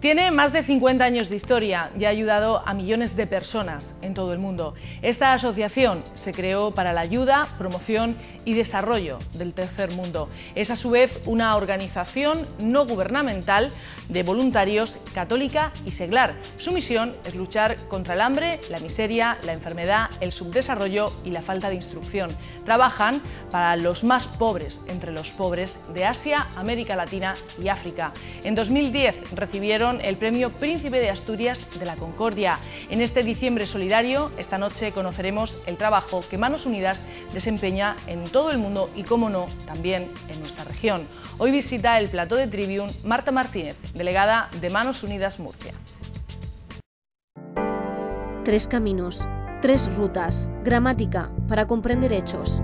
Tiene más de 50 años de historia y ha ayudado a millones de personas en todo el mundo. Esta asociación se creó para la ayuda, promoción y desarrollo del tercer mundo. Es a su vez una organización no gubernamental de voluntarios católica y seglar. Su misión es luchar contra el hambre, la miseria, la enfermedad, el subdesarrollo y la falta de instrucción. Trabajan para los más pobres entre los pobres de Asia, América Latina y África. En 2010 recibieron el premio Príncipe de Asturias de la Concordia. En este diciembre solidario, esta noche conoceremos el trabajo que Manos Unidas desempeña en todo el mundo y, cómo no, también en nuestra región. Hoy visita el plató de Tribune Marta Martínez, delegada de Manos Unidas Murcia. 3 caminos, 3 rutas, gramática para comprender hechos,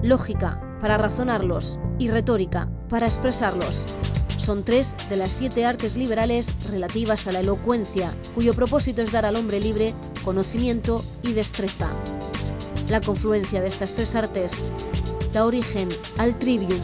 lógica para razonarlos y retórica para expresarlos. Son 3 de las 7 artes liberales relativas a la elocuencia, cuyo propósito es dar al hombre libre conocimiento y destreza. La confluencia de estas 3 artes da origen al Tribune.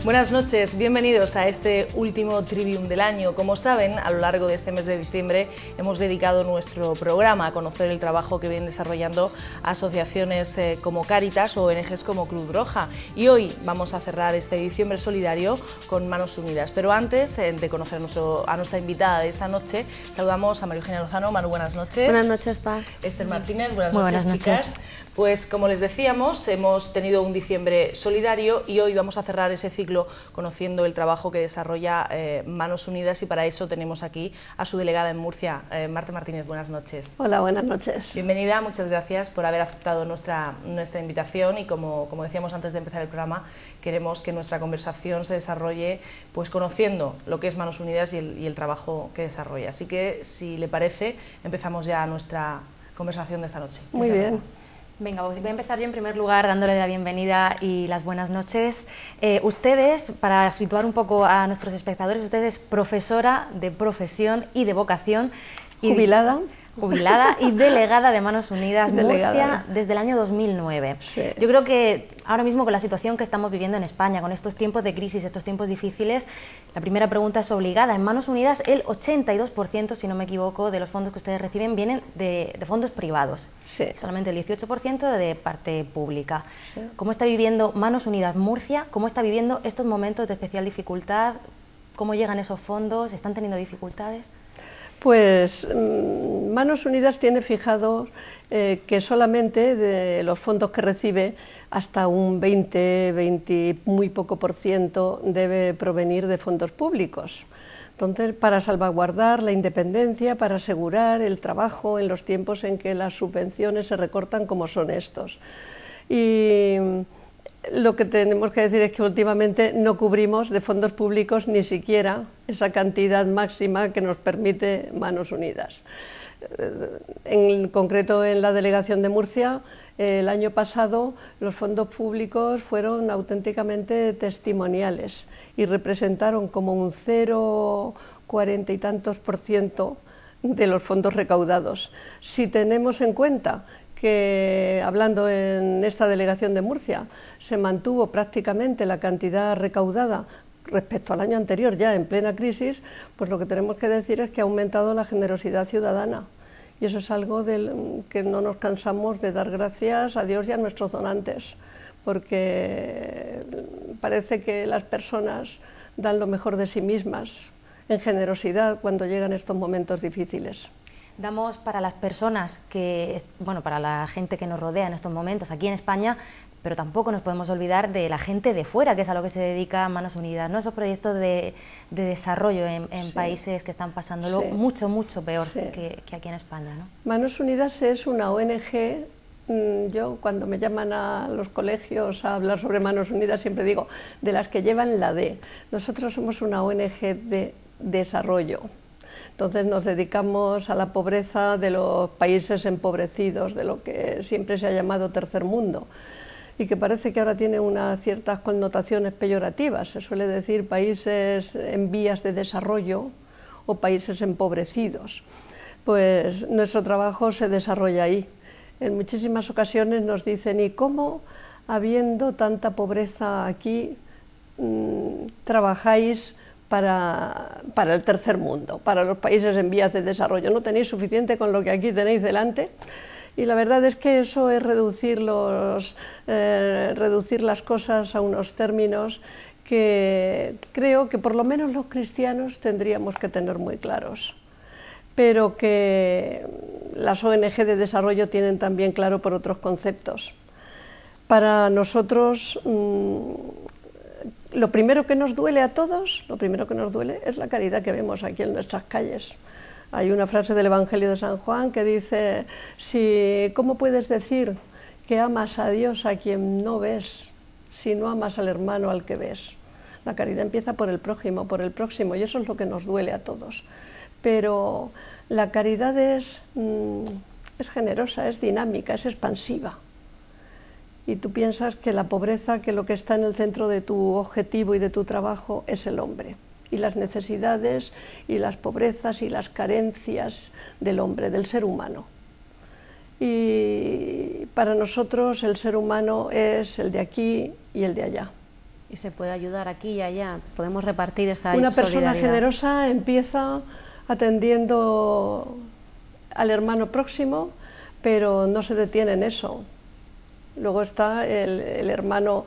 Buenas noches, bienvenidos a este último Tribune del año. Como saben, a lo largo de este mes de diciembre hemos dedicado nuestro programa a conocer el trabajo que vienen desarrollando asociaciones como Cáritas o ONGs como Cruz Roja. Y hoy vamos a cerrar este diciembre solidario con Manos Unidas. Pero antes de conocer a nuestra invitada de esta noche, saludamos a María Eugenia Lozano. Manu, buenas noches. Buenas noches, Paz. Esther Martínez, buenas noches, chicas. Pues como les decíamos, hemos tenido un diciembre solidario y hoy vamos a cerrar ese ciclo conociendo el trabajo que desarrolla Manos Unidas, y para eso tenemos aquí a su delegada en Murcia, Marta Martínez. Buenas noches. Hola, buenas noches. Bienvenida, muchas gracias por haber aceptado nuestra invitación, y como decíamos antes de empezar el programa, queremos que nuestra conversación se desarrolle pues conociendo lo que es Manos Unidas y el trabajo que desarrolla. Así que, si le parece, empezamos ya nuestra conversación de esta noche. Muy bien. Venga, pues voy a empezar yo en primer lugar dándole la bienvenida y las buenas noches. Ustedes, para situar un poco a nuestros espectadores, usted es profesora de profesión y de vocación. Jubilada y delegada de Manos Unidas Murcia desde el año 2009. Sí. Yo creo que ahora mismo, con la situación que estamos viviendo en España, con estos tiempos de crisis, estos tiempos difíciles, la primera pregunta es obligada. En Manos Unidas el 82%, si no me equivoco, de los fondos que ustedes reciben vienen de fondos privados. Sí. Solamente el 18% de parte pública. Sí. ¿Cómo está viviendo Manos Unidas Murcia? ¿Cómo está viviendo estos momentos de especial dificultad? ¿Cómo llegan esos fondos? ¿Están teniendo dificultades? Pues Manos Unidas tiene fijado que solamente de los fondos que recibe, hasta un 20 muy poco por ciento debe provenir de fondos públicos. Entonces, para salvaguardar la independencia, para asegurar el trabajo en los tiempos en que las subvenciones se recortan como son estos. Y lo que tenemos que decir es que últimamente no cubrimos de fondos públicos ni siquiera esa cantidad máxima que nos permite Manos Unidas. En concreto, en la delegación de Murcia, el año pasado los fondos públicos fueron auténticamente testimoniales y representaron como un 0,40 y tantos % de los fondos recaudados. Si tenemos en cuenta que, hablando en esta delegación de Murcia, se mantuvo prácticamente la cantidad recaudada respecto al año anterior, ya en plena crisis, pues lo que tenemos que decir es que ha aumentado la generosidad ciudadana, y eso es algo que no nos cansamos de dar gracias a Dios y a nuestros donantes, porque parece que las personas dan lo mejor de sí mismas en generosidad cuando llegan estos momentos difíciles. Damos para las personas para la gente que nos rodea en estos momentos aquí en España, pero tampoco nos podemos olvidar de la gente de fuera, que es a lo que se dedica Manos Unidas, ¿no? Esos proyectos de desarrollo en Sí. países que están pasándolo Sí. mucho peor Sí. que aquí en España, ¿no? Manos Unidas es una ONG. Yo, cuando me llaman a los colegios a hablar sobre Manos Unidas, siempre digo, de las que llevan la D. Nosotros somos una ONG de desarrollo. Entonces nos dedicamos a la pobreza de los países empobrecidos, de lo que siempre se ha llamado tercer mundo, y que parece que ahora tiene unas ciertas connotaciones peyorativas. Se suele decir países en vías de desarrollo o países empobrecidos. Pues nuestro trabajo se desarrolla ahí. En muchísimas ocasiones nos dicen, ¿y cómo, habiendo tanta pobreza aquí, trabajáis para el tercer mundo, para los países en vías de desarrollo. No tenéis suficiente con lo que aquí tenéis delante. Y la verdad es que eso es reducir las cosas a unos términos que creo que por lo menos los cristianos tendríamos que tener muy claros, pero que las ONG de desarrollo tienen también claro por otros conceptos. Para nosotros, lo primero que nos duele a todos, lo primero que nos duele es la caridad que vemos aquí en nuestras calles. Hay una frase del Evangelio de San Juan que dice, ¿cómo puedes decir que amas a Dios a quien no ves, si no amas al hermano al que ves? La caridad empieza por el prójimo, por el próximo, y eso es lo que nos duele a todos. Pero la caridad es generosa, es dinámica, es expansiva. Y tú piensas que la pobreza, que lo que está en el centro de tu objetivo y de tu trabajo es el hombre, y las necesidades y las pobrezas y las carencias del hombre, del ser humano. Y para nosotros el ser humano es el de aquí y el de allá. Y se puede ayudar aquí y allá, podemos repartir esa solidaridad. Una persona generosa empieza atendiendo al hermano próximo, pero no se detiene en eso. Luego está el hermano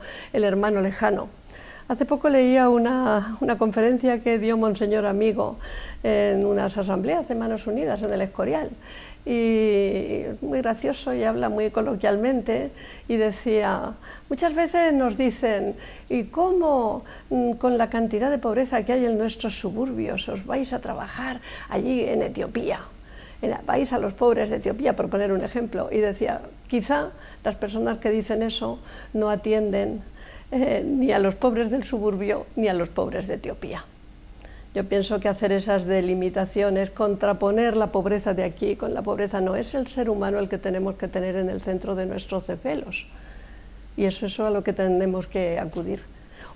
lejano. Hace poco leía una conferencia que dio Monseñor Amigo en unas asambleas de Manos Unidas en el Escorial, y muy gracioso y habla muy coloquialmente, y decía, muchas veces nos dicen, ¿y cómo con la cantidad de pobreza que hay en nuestros suburbios os vais a trabajar allí en Etiopía? Vais a los pobres de Etiopía, por poner un ejemplo. Y decía, quizá las personas que dicen eso no atienden ni a los pobres del suburbio ni a los pobres de Etiopía. Yo pienso que hacer esas delimitaciones, contraponer la pobreza de aquí con la pobreza, no es el ser humano el que tenemos que tener en el centro de nuestros celos. Y eso es a lo que tenemos que acudir.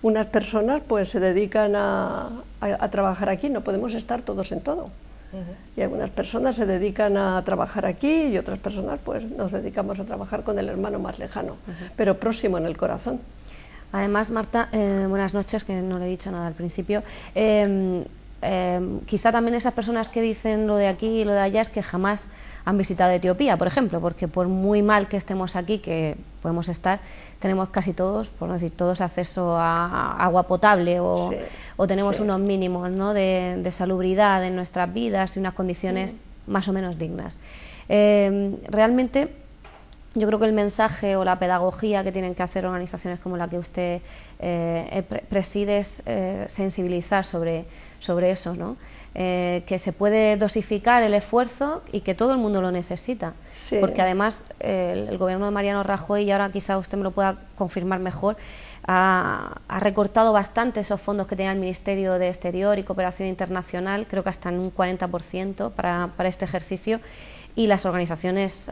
Unas personas pues se dedican a trabajar aquí, no podemos estar todos en todo. Y algunas personas se dedican a trabajar aquí y otras personas pues nos dedicamos a trabajar con el hermano más lejano, pero próximo en el corazón. Además, Marta, buenas noches, que no le he dicho nada al principio. Quizá también esas personas que dicen lo de aquí y lo de allá es que jamás han visitado Etiopía, por ejemplo, porque por muy mal que estemos aquí, que podemos estar, tenemos casi todos, por no decir todos, acceso a agua potable o tenemos unos mínimos, ¿no?, de salubridad en nuestras vidas y unas condiciones más o menos dignas. Realmente, yo creo que el mensaje o la pedagogía que tienen que hacer organizaciones como la que usted preside es sensibilizar sobre eso, ¿no? Que se puede dosificar el esfuerzo y que todo el mundo lo necesita, porque además el gobierno de Mariano Rajoy, y ahora quizá usted me lo pueda confirmar mejor, ha recortado bastante esos fondos que tenía el Ministerio de Exterior y Cooperación Internacional, creo que hasta en un 40% para este ejercicio, y las organizaciones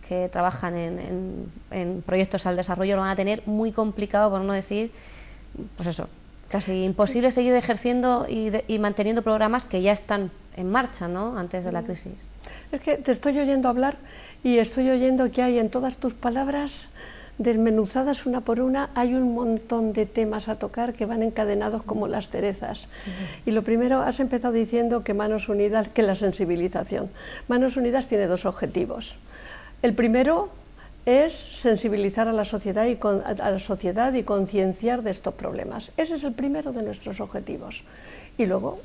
que trabajan en proyectos al desarrollo lo van a tener muy complicado, por no decir, pues eso, casi imposible seguir ejerciendo y manteniendo programas que ya están en marcha, ¿no?, antes de la crisis. Es que te estoy oyendo hablar y estoy oyendo que hay en todas tus palabras, desmenuzadas una por una, hay un montón de temas a tocar que van encadenados como las cerezas. Y lo primero, has empezado diciendo que Manos Unidas, que la sensibilización. Manos Unidas tiene dos objetivos. El primero es sensibilizar a la sociedad y concienciar de estos problemas. Ese es el primero de nuestros objetivos. Y luego,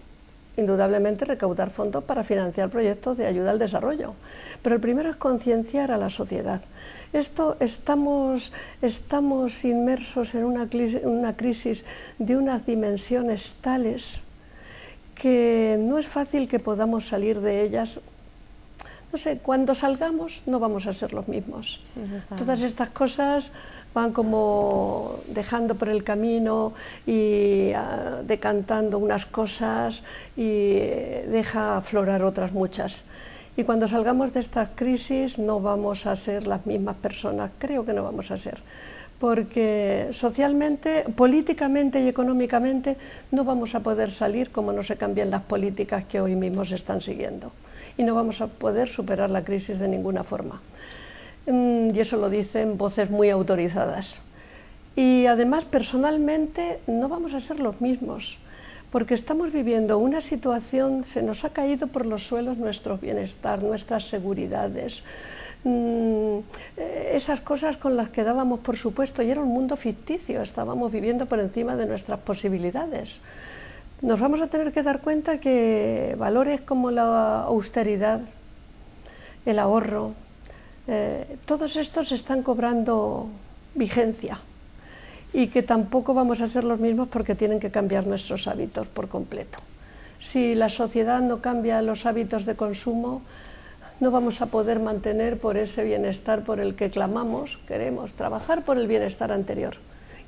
indudablemente, recaudar fondos para financiar proyectos de ayuda al desarrollo. Pero el primero es concienciar a la sociedad. Estamos inmersos en una crisis de unas dimensiones tales que no es fácil que podamos salir de ellas. No sé, cuando salgamos no vamos a ser los mismos. Sí, todas estas cosas van como dejando por el camino y decantando unas cosas y deja aflorar otras muchas. Y cuando salgamos de esta crisis no vamos a ser las mismas personas, creo que no vamos a ser, porque socialmente, políticamente y económicamente no vamos a poder salir como no se cambien las políticas que hoy mismo se están siguiendo, y no vamos a poder superar la crisis de ninguna forma. Y eso lo dicen voces muy autorizadas. Y además, personalmente, no vamos a ser los mismos, porque estamos viviendo una situación, se nos ha caído por los suelos nuestro bienestar, nuestras seguridades, esas cosas con las que dábamos por supuesto, y era un mundo ficticio, estábamos viviendo por encima de nuestras posibilidades. Nos vamos a tener que dar cuenta que valores como la austeridad, el ahorro, todos estos están cobrando vigencia, y que tampoco vamos a ser los mismos porque tienen que cambiar nuestros hábitos por completo. Si la sociedad no cambia los hábitos de consumo, no vamos a poder mantener por ese bienestar por el que clamamos, queremos trabajar por el bienestar anterior.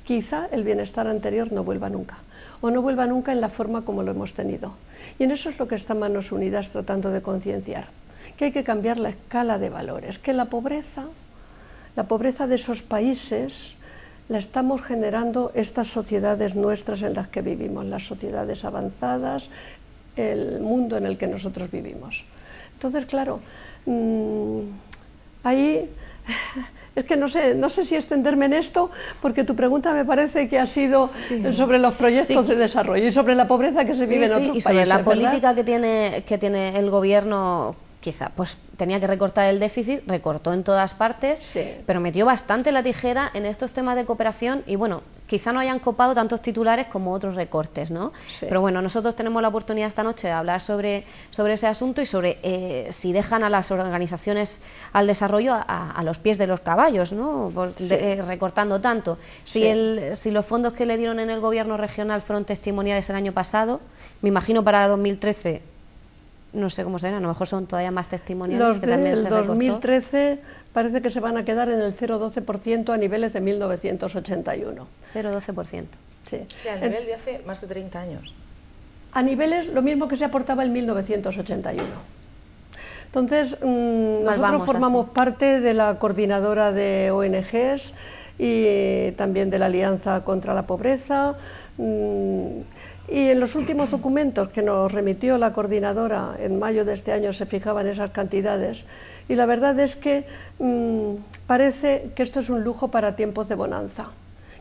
Quizá el bienestar anterior no vuelva nunca, o no vuelva nunca en la forma como lo hemos tenido. Y en eso es lo que está Manos Unidas tratando de concienciar, que hay que cambiar la escala de valores, que la pobreza de esos países la estamos generando estas sociedades nuestras en las que vivimos, las sociedades avanzadas, el mundo en el que nosotros vivimos. Entonces, claro, ahí es que no sé si extenderme en esto, porque tu pregunta me parece que ha sido sobre los proyectos de desarrollo y sobre la pobreza que se vive en otros países. Y sobre la ¿verdad? política que tiene el gobierno. Quizá pues tenía que recortar el déficit, recortó en todas partes, pero metió bastante la tijera en estos temas de cooperación y bueno, quizá no hayan copado tantos titulares como otros recortes, ¿no? Sí. Pero bueno, nosotros tenemos la oportunidad esta noche de hablar sobre ese asunto y sobre si dejan a las organizaciones al desarrollo a los pies de los caballos, ¿no? Recortando tanto. Si los fondos que le dieron en el gobierno regional fueron testimoniales el año pasado, me imagino para 2013... No sé cómo será, a lo mejor son todavía más testimoniales. Los que también se recortó. 2013 parece que se van a quedar en el 0,12% a niveles de 1981. 0,12%. Sí. O sea, a nivel de hace más de 30 años. A niveles lo mismo que se aportaba en 1981. Entonces, nosotros formamos parte de la coordinadora de ONGs y también de la Alianza contra la Pobreza. Y en los últimos documentos que nos remitió la coordinadora en mayo de este año se fijaban esas cantidades y la verdad es que parece que esto es un lujo para tiempos de bonanza,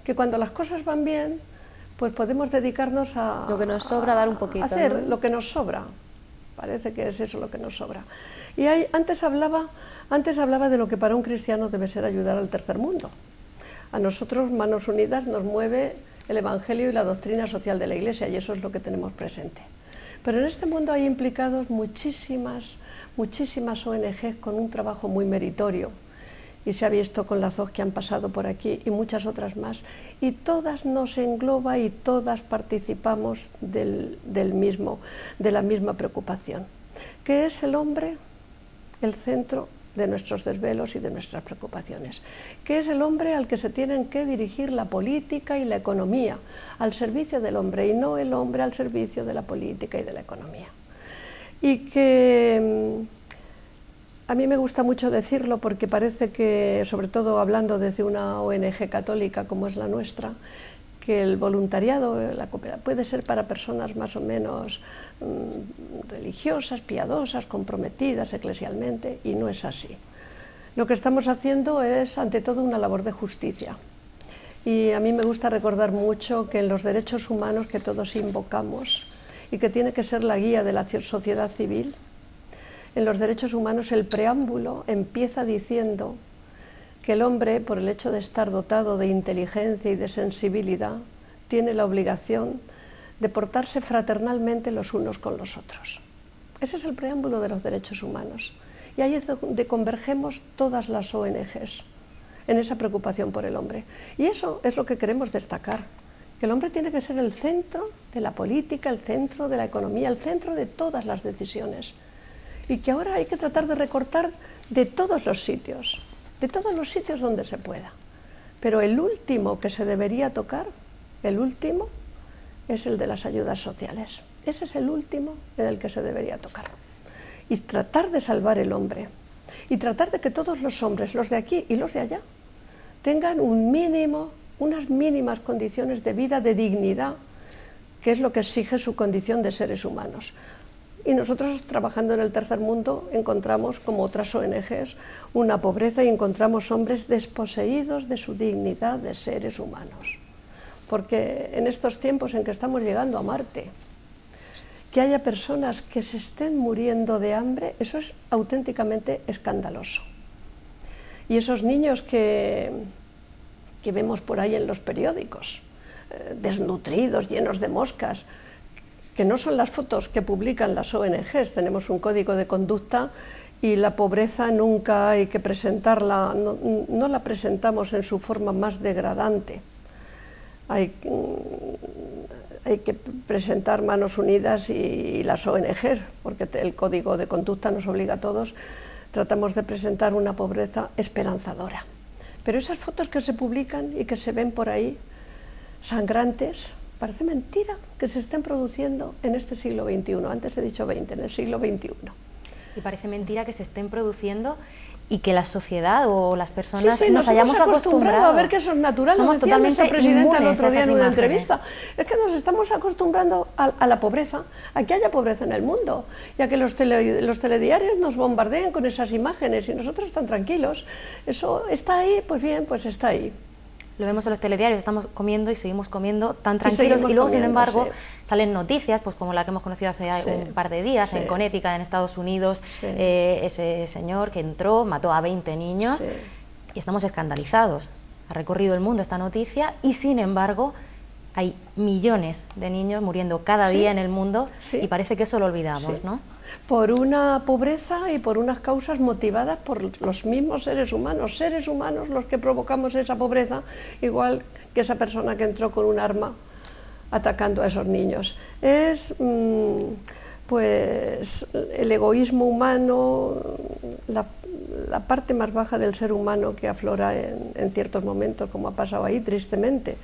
que cuando las cosas van bien pues podemos dedicarnos a... Lo que nos sobra, dar un poquito. Hacer, ¿no? Lo que nos sobra, parece que es eso lo que nos sobra. Y antes hablaba de lo que para un cristiano debe ser ayudar al tercer mundo. A nosotros, Manos Unidas, nos mueve el Evangelio y la doctrina social de la Iglesia, y eso es lo que tenemos presente. Pero en este mundo hay implicados muchísimas ONGs con un trabajo muy meritorio, y se ha visto con las dos que han pasado por aquí y muchas otras más, y todas nos engloba y todas participamos de la misma preocupación, que es el hombre el centro de nuestros desvelos y de nuestras preocupaciones, que es el hombre al que se tienen que dirigir la política y la economía, al servicio del hombre y no el hombre al servicio de la política y de la economía. Y que a mí me gusta mucho decirlo porque parece que, sobre todo hablando desde una ONG católica como es la nuestra, que el voluntariado, la cooperación, puede ser para personas más o menos religiosas, piadosas, comprometidas eclesialmente, y no es así. Lo que estamos haciendo es, ante todo, una labor de justicia. Y a mí me gusta recordar mucho que en los derechos humanos que todos invocamos, y que tiene que ser la guía de la sociedad civil, en los derechos humanos el preámbulo empieza diciendo que el hombre, por el hecho de estar dotado de inteligencia y de sensibilidad, tiene la obligación de portarse fraternalmente los unos con los otros. Ese es el preámbulo de los derechos humanos. Y ahí es donde convergemos todas las ONGs, en esa preocupación por el hombre. Y eso es lo que queremos destacar, que el hombre tiene que ser el centro de la política, el centro de la economía, el centro de todas las decisiones. Y que ahora hay que tratar de recortar de todos los sitios donde se pueda. Pero el último que se debería tocar, el último, es el de las ayudas sociales. Ese es el último en el que se debería tocar. Y tratar de salvar el hombre. Y tratar de que todos los hombres, los de aquí y los de allá, tengan unas mínimas condiciones de vida, de dignidad, que es lo que exige su condición de seres humanos. Y nosotros, trabajando en el tercer mundo, encontramos, como otras ONGs, una pobreza y encontramos hombres desposeídos de su dignidad de seres humanos. Porque en estos tiempos en que estamos llegando a Marte, que haya personas que se estén muriendo de hambre, eso es auténticamente escandaloso. Y esos niños que vemos por ahí en los periódicos, desnutridos, llenos de moscas, que no son las fotos que publican las ONGs, tenemos un código de conducta y la pobreza nunca hay que presentarla, no la presentamos en su forma más degradante. Hay que presentar Manos Unidas y las ONGs, porque el código de conducta nos obliga a todos, tratamos de presentar una pobreza esperanzadora. Pero esas fotos que se publican y que se ven por ahí, sangrantes, parece mentira que se estén produciendo en este siglo XXI, antes he dicho XX, en el siglo XXI. Y parece mentira que se estén produciendo y que la sociedad o las personas nos hayamos acostumbrado a ver que eso es natural. Somos Lo decía nuestra presidenta el otro día en una entrevista. Es que nos estamos acostumbrando a la pobreza, a que haya pobreza en el mundo, y a que los telediarios nos bombardeen con esas imágenes y nosotros tan tranquilos. Eso está ahí, pues bien, pues está ahí. Lo vemos en los telediarios, estamos comiendo y seguimos comiendo tan tranquilos y luego, sin embargo, salen noticias, pues como la que hemos conocido hace un par de días en Connecticut, en Estados Unidos, ese señor que entró, mató a 20 niños y estamos escandalizados. Ha recorrido el mundo esta noticia y, sin embargo, hay millones de niños muriendo cada día en el mundo y parece que eso lo olvidamos, ¿no? Por una pobreza y por unas causas motivadas por los mismos seres humanos los que provocamos esa pobreza, igual que esa persona que entró con un arma atacando a esos niños. Es pues el egoísmo humano, la parte más baja del ser humano que aflora en ciertos momentos, como ha pasado ahí, tristemente.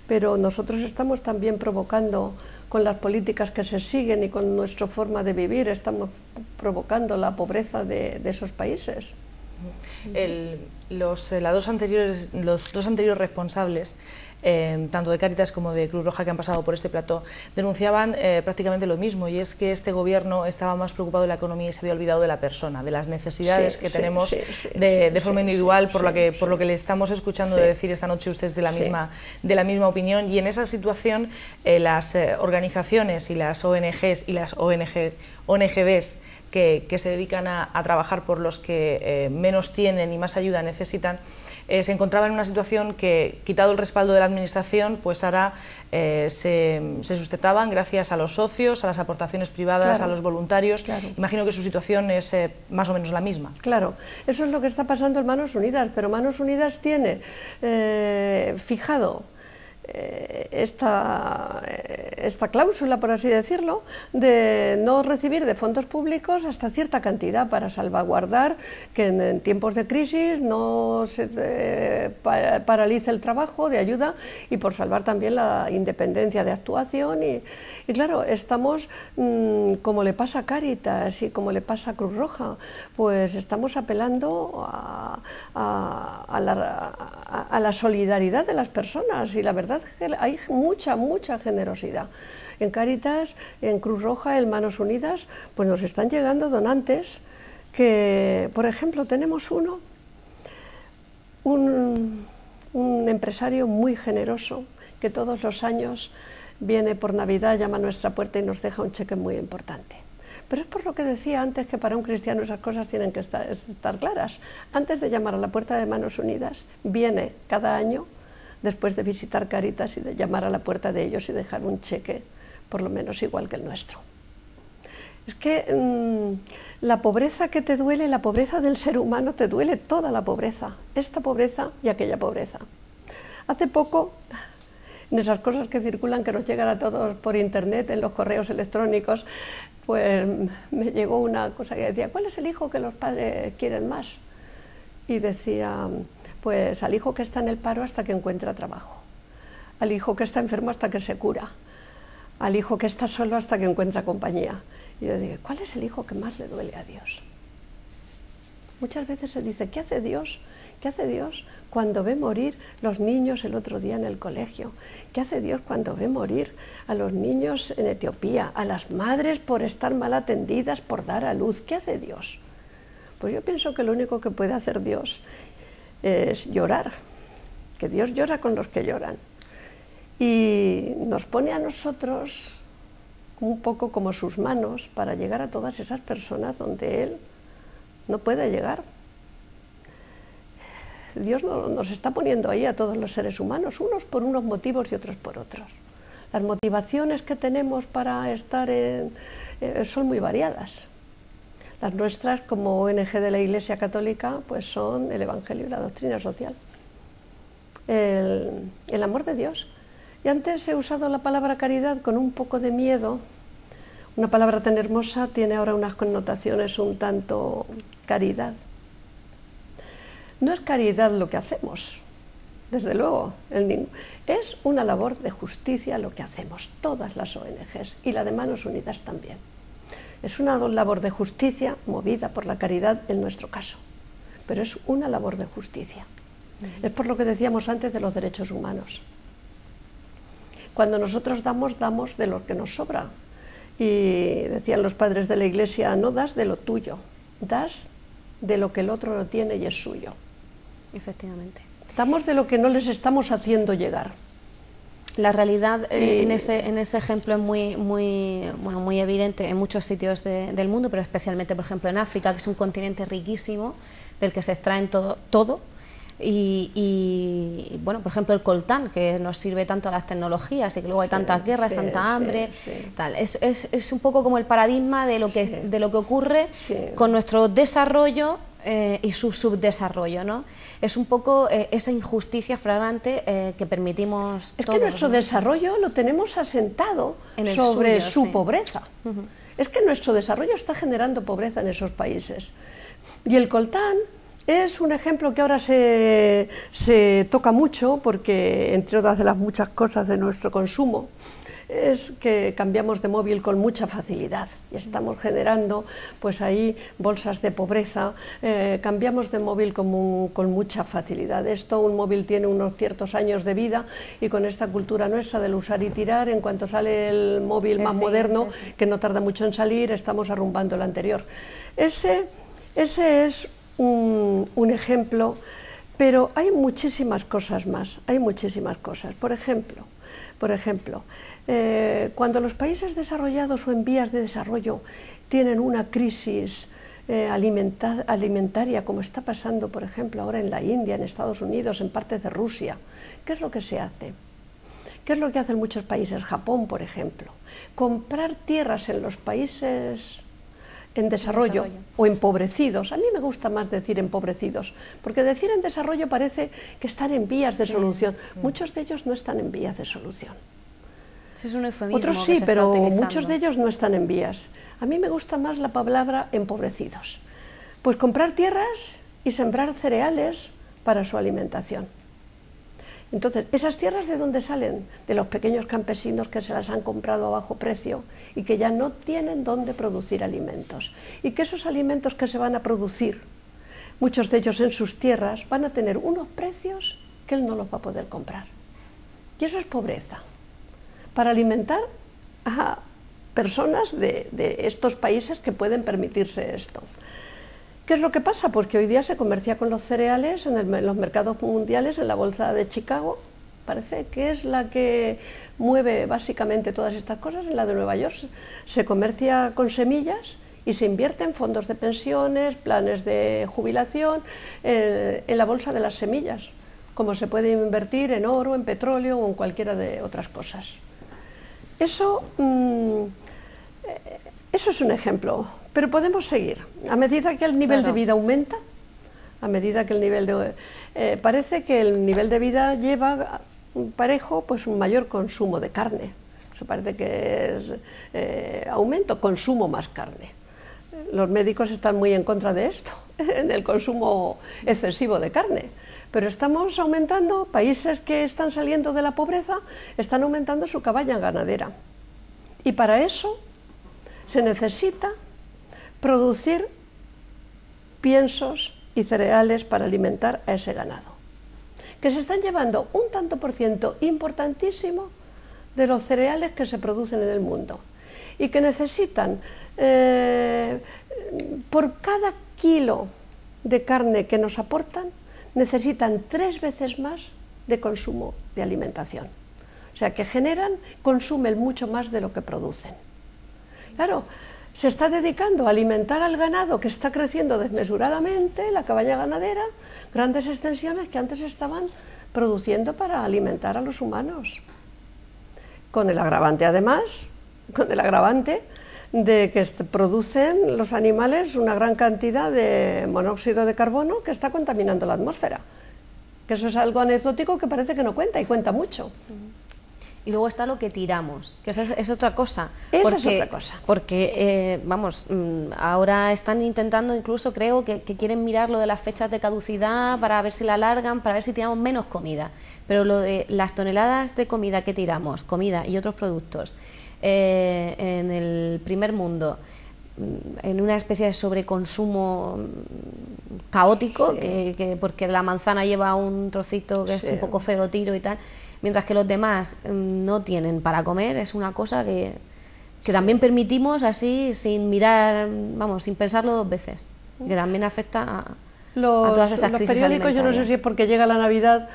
Pero nosotros estamos también provocando, con las políticas que se siguen y con nuestra forma de vivir, estamos provocando la pobreza de esos países. Los dos anteriores responsables, tanto de Cáritas como de Cruz Roja, que han pasado por este plató, denunciaban prácticamente lo mismo, y es que este gobierno estaba más preocupado de la economía y se había olvidado de la persona, de las necesidades que tenemos de forma individual, por lo que le estamos escuchando decir esta noche usted de la misma opinión. Y en esa situación las organizaciones y las ONGs y las ONGBs que se dedican a trabajar por los que menos tienen y más ayuda necesitan, se encontraban en una situación que, quitado el respaldo de la administración, pues ahora se sustentaban gracias a los socios, a las aportaciones privadas, a los voluntarios. Imagino que su situación es más o menos la misma. Claro, eso es lo que está pasando en Manos Unidas, pero Manos Unidas tiene fijado esta cláusula, por así decirlo, de no recibir de fondos públicos hasta cierta cantidad para salvaguardar que en tiempos de crisis no se paralice el trabajo de ayuda y por salvar también la independencia de actuación. Y claro, estamos, como le pasa a Cáritas y como le pasa a Cruz Roja, pues estamos apelando a la solidaridad de las personas, y la verdad es que hay mucha generosidad. En Cáritas, en Cruz Roja, en Manos Unidas, pues nos están llegando donantes que, por ejemplo, tenemos un empresario muy generoso que todos los años viene por Navidad, llama a nuestra puerta y nos deja un cheque muy importante. Pero es por lo que decía antes, que para un cristiano esas cosas tienen que estar claras. Antes de llamar a la puerta de Manos Unidas, viene cada año, después de visitar Cáritas y de llamar a la puerta de ellos y dejar un cheque por lo menos igual que el nuestro. Es que la pobreza que te duele, la pobreza del ser humano, te duele toda la pobreza, esta pobreza y aquella pobreza. Hace poco, en esas cosas que circulan, que nos llegan a todos por internet, en los correos electrónicos, pues me llegó una cosa que decía: ¿cuál es el hijo que los padres quieren más? Y decía: pues al hijo que está en el paro hasta que encuentra trabajo, al hijo que está enfermo hasta que se cura, al hijo que está solo hasta que encuentra compañía. Y yo digo: ¿cuál es el hijo que más le duele a Dios? Muchas veces se dice: ¿qué hace Dios ¿Qué hace Dios cuando ve morir los niños el otro día en el colegio? ¿Qué hace Dios cuando ve morir a los niños en Etiopía, a las madres por estar mal atendidas, por dar a luz? ¿Qué hace Dios? Pues yo pienso que lo único que puede hacer Dios es llorar, que Dios llora con los que lloran. Y nos pone a nosotros un poco como sus manos para llegar a todas esas personas donde Él no puede llegar. Dios nos está poniendo ahí a todos los seres humanos, unos por unos motivos y otros por otros. Las motivaciones que tenemos para estar son muy variadas. Las nuestras, como ONG de la Iglesia Católica, pues son el Evangelio y la doctrina social. El amor de Dios. Y antes he usado la palabra caridad con un poco de miedo. Una palabra tan hermosa tiene ahora unas connotaciones un tanto caridad. No es caridad lo que hacemos, desde luego, es una labor de justicia lo que hacemos, todas las ONGs y la de Manos Unidas también. Es una labor de justicia movida por la caridad en nuestro caso, pero es una labor de justicia. Es por lo que decíamos antes de los derechos humanos. Cuando nosotros damos, damos de lo que nos sobra. Y decían los padres de la Iglesia, no das de lo tuyo, das de lo que el otro no tiene y es suyo. Efectivamente. Damos de lo que no les estamos haciendo llegar. La realidad en ese ejemplo es muy evidente en muchos sitios del mundo, pero especialmente, por ejemplo, en África, que es un continente riquísimo, del que se extraen todo. Y bueno, por ejemplo, el coltán, que nos sirve tanto a las tecnologías y que luego hay tantas guerras, tanta hambre, tal. Es un poco como el paradigma de lo que ocurre con nuestro desarrollo y su subdesarrollo, ¿no? Es un poco esa injusticia flagrante que permitimos Es todos, que nuestro ¿no? desarrollo lo tenemos asentado sobre su pobreza. Es que nuestro desarrollo está generando pobreza en esos países. Y el coltán es un ejemplo que ahora se toca mucho porque, entre otras de las muchas cosas de nuestro consumo, es que cambiamos de móvil con mucha facilidad y estamos generando pues ahí bolsas de pobreza, cambiamos de móvil con mucha facilidad. Un móvil tiene unos ciertos años de vida y con esta cultura nuestra del usar y tirar, en cuanto sale el móvil más moderno, que no tarda mucho en salir, estamos arrumbando el anterior. Ese es un ejemplo, pero hay muchísimas cosas más, hay muchísimas cosas. Por ejemplo, cuando los países desarrollados o en vías de desarrollo tienen una crisis alimentaria, como está pasando, por ejemplo, ahora en la India, en Estados Unidos, en partes de Rusia, ¿qué es lo que se hace? ¿Qué es lo que hacen muchos países? Japón, por ejemplo, comprar tierras en los países en desarrollo o empobrecidos. A mí me gusta más decir empobrecidos, porque decir en desarrollo parece que están en vías de solución. Muchos de ellos no están en vías de solución. Es un eufemismo. Otros sí, pero muchos de ellos no están en vías. A mí me gusta más la palabra empobrecidos. Pues comprar tierras y sembrar cereales para su alimentación. Entonces, ¿esas tierras de dónde salen? De los pequeños campesinos que se las han comprado a bajo precio y que ya no tienen dónde producir alimentos. Y que esos alimentos que se van a producir, muchos de ellos en sus tierras, van a tener unos precios que él no los va a poder comprar. Y eso es pobreza. Para alimentar a personas de estos países que pueden permitirse esto. ¿Qué es lo que pasa? Pues que hoy día se comercia con los cereales en los mercados mundiales, en la bolsa de Chicago, parece que es la que mueve básicamente todas estas cosas. En la de Nueva York se comercia con semillas y se invierte en fondos de pensiones, planes de jubilación, en la bolsa de las semillas, como se puede invertir en oro, en petróleo o en cualquiera de otras cosas. Eso es un ejemplo. Pero podemos seguir. A medida que el nivel de vida aumenta, a medida que el nivel de... parece que el nivel de vida lleva parejo pues un mayor consumo de carne. Eso parece que es aumento, consumo más carne. Los médicos están muy en contra de esto, del consumo excesivo de carne. Pero estamos aumentando, países que están saliendo de la pobreza, están aumentando su cabaña ganadera. Y para eso se necesita producir piensos y cereales para alimentar a ese ganado, que se están llevando un tanto por ciento importantísimo de los cereales que se producen en el mundo y que necesitan, por cada kilo de carne que nos aportan, necesitan 3 veces más de consumo de alimentación. O sea, que consumen mucho más de lo que producen. Claro, se está dedicando a alimentar al ganado que está creciendo desmesuradamente, la cabaña ganadera, grandes extensiones que antes estaban produciendo para alimentar a los humanos. Con el agravante además, de que producen los animales una gran cantidad de monóxido de carbono que está contaminando la atmósfera. Que eso es algo anecdótico que parece que no cuenta, y cuenta mucho. Y luego está lo que tiramos, que esa es otra cosa. Esa es otra cosa. Porque, ahora están intentando, incluso creo que quieren mirar lo de las fechas de caducidad para ver si la alargan, para ver si tiramos menos comida. Pero lo de las toneladas de comida que tiramos, comida y otros productos, en el primer mundo, en una especie de sobreconsumo caótico, sí, porque la manzana lleva un trocito que es un poco feo tiro y tal, mientras que los demás no tienen para comer, es una cosa que también permitimos así sin mirar, sin pensarlo 2 veces, que también afecta a todas esas crisis periódicos, alimentarias. yo no sé si es porque llega la Navidad,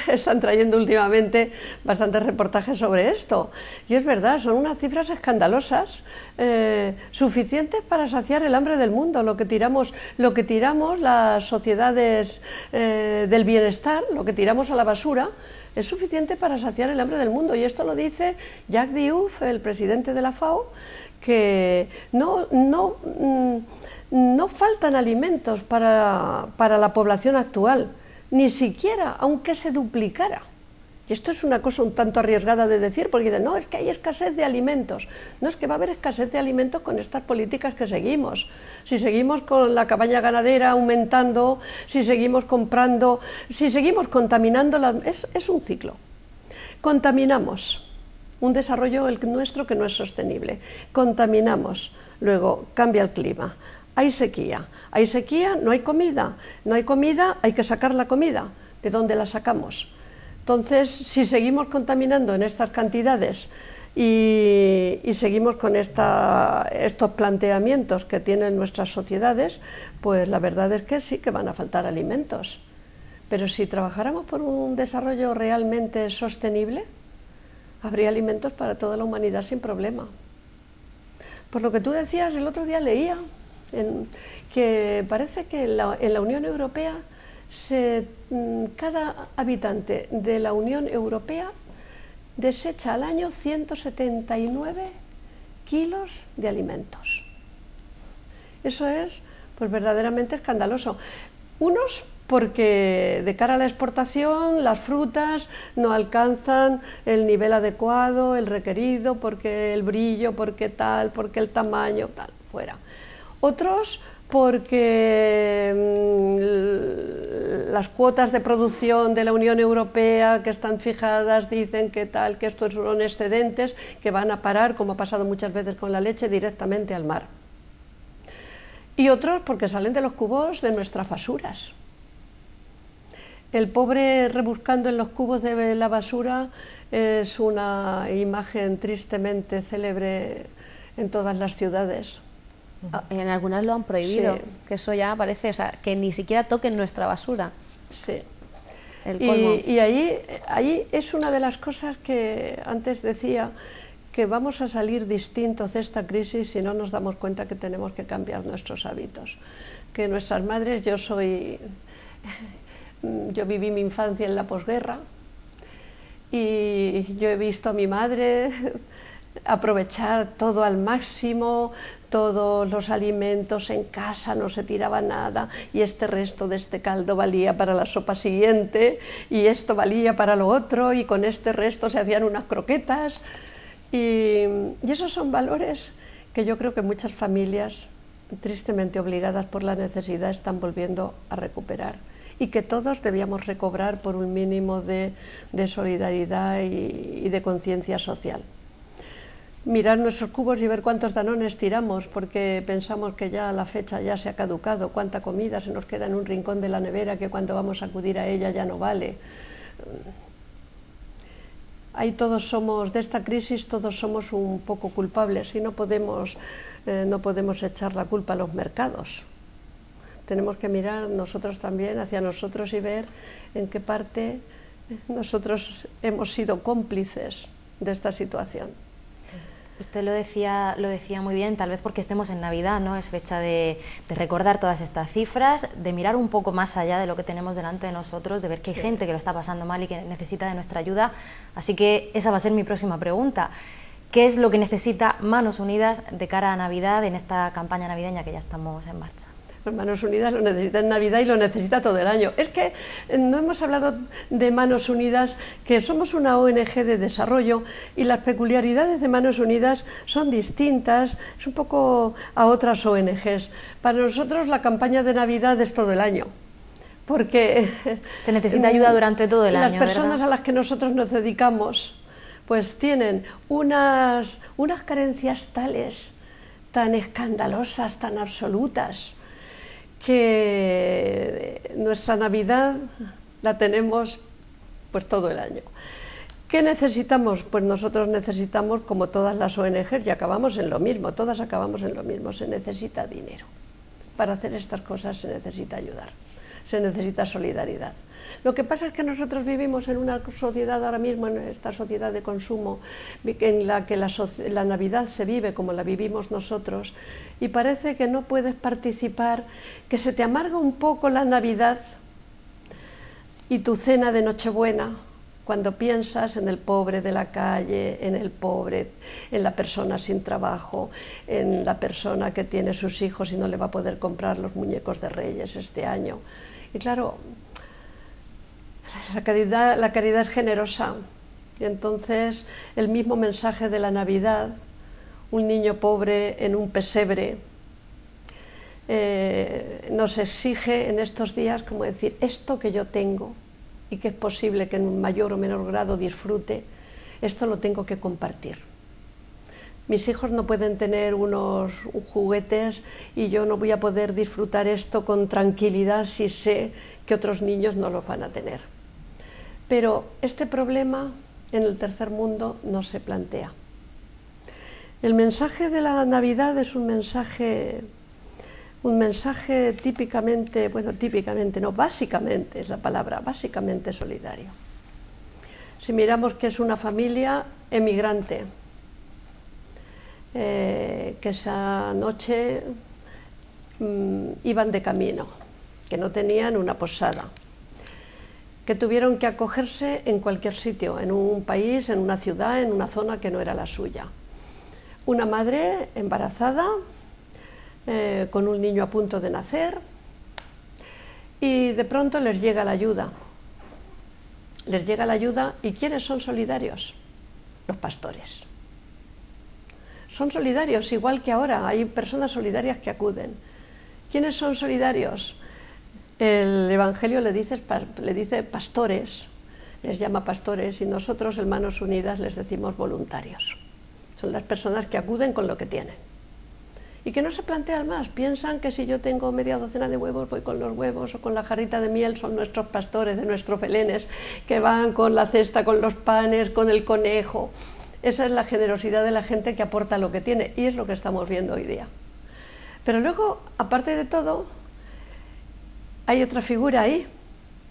están trayendo últimamente bastantes reportajes sobre esto, y es verdad, son unas cifras escandalosas, suficientes para saciar el hambre del mundo. Lo que tiramos las sociedades del bienestar, lo que tiramos a la basura, es suficiente para saciar el hambre del mundo, y esto lo dice Jacques Diouf, el presidente de la FAO, que no faltan alimentos para la población actual, ni siquiera aunque se duplicara. Y esto es una cosa un tanto arriesgada de decir, porque dicen, no, es que hay escasez de alimentos. No, es que va a haber escasez de alimentos con estas políticas que seguimos. Si seguimos con la cabaña ganadera aumentando, si seguimos comprando, si seguimos contaminando, es un ciclo. Contaminamos un desarrollo nuestro que no es sostenible. Contaminamos, luego cambia el clima. Hay sequía, no hay comida, hay que sacar la comida. ¿De dónde la sacamos? Entonces, si seguimos contaminando en estas cantidades y seguimos con estos planteamientos que tienen nuestras sociedades, pues la verdad es que sí que van a faltar alimentos. Pero si trabajáramos por un desarrollo realmente sostenible, habría alimentos para toda la humanidad sin problema. Por lo que tú decías, el otro día leía que parece que en la Unión Europea cada habitante de la Unión Europea desecha al año 179 kilos de alimentos. Eso es pues verdaderamente escandaloso. Unos porque de cara a la exportación las frutas no alcanzan el nivel adecuado, el requerido, porque el brillo, porque tal, porque el tamaño, tal, fuera. Otros porque las cuotas de producción de la Unión Europea que están fijadas dicen que tal, que estos son excedentes que van a parar, como ha pasado muchas veces con la leche, directamente al mar. Y otros porque salen de los cubos de nuestras basuras. El pobre rebuscando en los cubos de la basura es una imagen tristemente célebre en todas las ciudades. En algunas lo han prohibido, sí, que eso ya parece, o sea, que ni siquiera toquen nuestra basura. Sí. El colmo. Y ahí es una de las cosas que antes decía, que vamos a salir distintos de esta crisis si no nos damos cuenta que tenemos que cambiar nuestros hábitos. Que nuestras madres, yo viví mi infancia en la posguerra y yo he visto a mi madre aprovechar todo al máximo, todos los alimentos en casa, no se tiraba nada, y este resto de este caldo valía para la sopa siguiente, y esto valía para lo otro, y con este resto se hacían unas croquetas, y esos son valores que yo creo que muchas familias, tristemente obligadas por la necesidad, están volviendo a recuperar, y que todos debíamos recobrar por un mínimo de solidaridad y de conciencia social. mirar nuestros cubos y ver cuántos Danones tiramos, porque pensamos que ya la fecha ya se ha caducado, cuánta comida se nos queda en un rincón de la nevera que cuando vamos a acudir a ella ya no vale. Ahí todos somos, de esta crisis todos somos un poco culpables y no podemos echar la culpa a los mercados. Tenemos que mirar nosotros también hacia nosotros y ver en qué parte nosotros hemos sido cómplices de esta situación. Usted lo decía muy bien, tal vez porque estemos en Navidad, ¿no? Es fecha de recordar todas estas cifras, de mirar un poco más allá de lo que tenemos delante de nosotros, de ver que hay gente que lo está pasando mal y que necesita de nuestra ayuda. Así que esa va a ser mi próxima pregunta. ¿Qué es lo que necesita Manos Unidas de cara a Navidad en esta campaña navideña que ya estamos en marcha? Manos Unidas lo necesita en Navidad y lo necesita todo el año. Es que no hemos hablado de Manos Unidas, que somos una ONG de desarrollo y las peculiaridades de Manos Unidas son distintas, es un poco a otras ONGs. Para nosotros la campaña de Navidad es todo el año, porque se necesita ayuda durante todo el año, las personas, ¿verdad?, a las que nosotros nos dedicamos pues tienen unas carencias tales, tan escandalosas, tan absolutas, que nuestra Navidad la tenemos pues todo el año. ¿Qué necesitamos? Pues nosotros necesitamos, como todas las ONGs, y acabamos en lo mismo, todas acabamos en lo mismo, se necesita dinero. Para hacer estas cosas se necesita ayudar, se necesita solidaridad. Lo que pasa es que nosotros vivimos en una sociedad ahora mismo, en esta sociedad de consumo, en la que la Navidad se vive como la vivimos nosotros, y parece que no puedes participar, que se te amarga un poco la Navidad y tu cena de Nochebuena, cuando piensas en el pobre de la calle, en la persona sin trabajo, en la persona que tiene sus hijos y no le va a poder comprar los muñecos de Reyes este año. Y claro, la caridad es generosa, y entonces el mismo mensaje de la Navidad, un niño pobre en un pesebre, nos exige en estos días como decir, esto que yo tengo y que es posible que en un mayor o menor grado disfrute, esto lo tengo que compartir. Mis hijos no pueden tener unos juguetes y yo no voy a poder disfrutar esto con tranquilidad si sé que otros niños no los van a tener. Pero este problema en el tercer mundo no se plantea. El mensaje de la Navidad es un mensaje típicamente, bueno, típicamente no, básicamente es la palabra, básicamente solidario. Si miramos que es una familia emigrante, que esa noche iban de camino, que no tenían una posada, que tuvieron que acogerse en cualquier sitio, en un país, en una ciudad, en una zona que no era la suya. Una madre embarazada, con un niño a punto de nacer, y de pronto les llega la ayuda. Les llega la ayuda, ¿y quiénes son solidarios? Los pastores. Son solidarios, igual que ahora, hay personas solidarias que acuden. ¿Quiénes son solidarios? El Evangelio le dice pastores, les llama pastores, y nosotros en Manos Unidas les decimos voluntarios. Son las personas que acuden con lo que tienen y que no se plantean más, piensan que si yo tengo media docena de huevos voy con los huevos, o con la jarrita de miel son nuestros pastores de nuestros belenes que van con la cesta, con los panes, con el conejo. Esa es la generosidad de la gente que aporta lo que tiene, y es lo que estamos viendo hoy día. Pero luego, aparte de todo, hay otra figura ahí,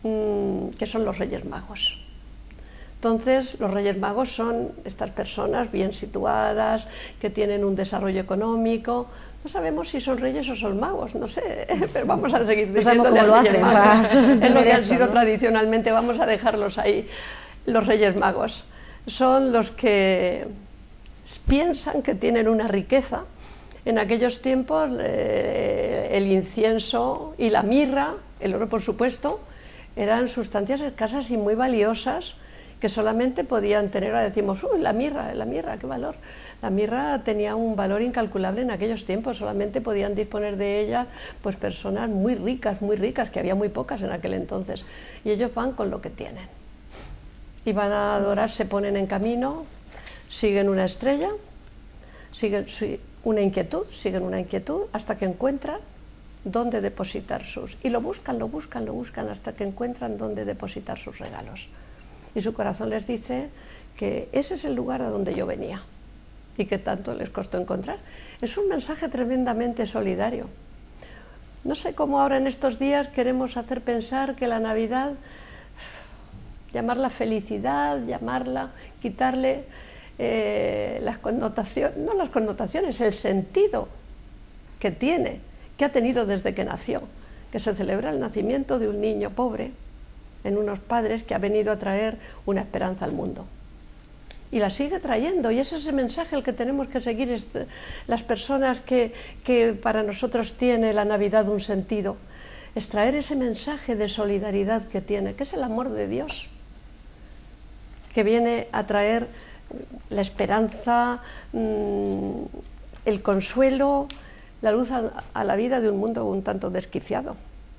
que son los Reyes Magos. Entonces, los Reyes Magos son estas personas bien situadas, que tienen un desarrollo económico. No sabemos si son reyes o son magos, no sé, pero vamos a seguir diciéndole a Reyes Magos. Es lo que han sido tradicionalmente, vamos a dejarlos ahí. Los Reyes Magos son los que piensan que tienen una riqueza. En aquellos tiempos el incienso y la mirra, el oro por supuesto, eran sustancias escasas y muy valiosas que solamente podían tener. Ahora decimos, la mirra, qué valor. La mirra tenía un valor incalculable en aquellos tiempos, solamente podían disponer de ella pues personas muy ricas, que había muy pocas en aquel entonces, y ellos van con lo que tienen. Y van a adorar, se ponen en camino, siguen una estrella, siguen una inquietud hasta que encuentran dónde depositar y lo buscan hasta que encuentran dónde depositar sus regalos. Y su corazón les dice que ese es el lugar a donde yo venía y que tanto les costó encontrar. Es un mensaje tremendamente solidario. No sé cómo ahora en estos días queremos hacer pensar que la Navidad, llamarla felicidad, quitarle las connotaciones, no las connotaciones, el sentido que tiene, que ha tenido desde que nació, que se celebra el nacimiento de un niño pobre en unos padres que ha venido a traer una esperanza al mundo. Y la sigue trayendo, y ese es el mensaje el que tenemos que seguir las personas que para nosotros tiene la Navidad un sentido, es traer ese mensaje de solidaridad que tiene, que es el amor de Dios, que viene a traer la esperanza, el consuelo, la luz a la vida de un mundo un tanto desquiciado,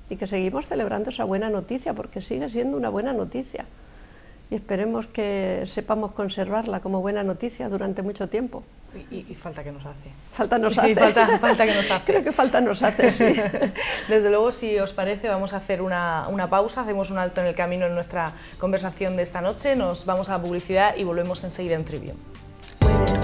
y que seguimos celebrando esa buena noticia, porque sigue siendo una buena noticia. Y esperemos que sepamos conservarla como buena noticia durante mucho tiempo. Y falta que nos hace. Falta nos hace. Falta que nos hace. Creo que falta nos hace, sí. Desde luego, si os parece, vamos a hacer una pausa, hacemos un alto en el camino en nuestra conversación de esta noche, nos vamos a la publicidad y volvemos enseguida en Trivium. Muy bien.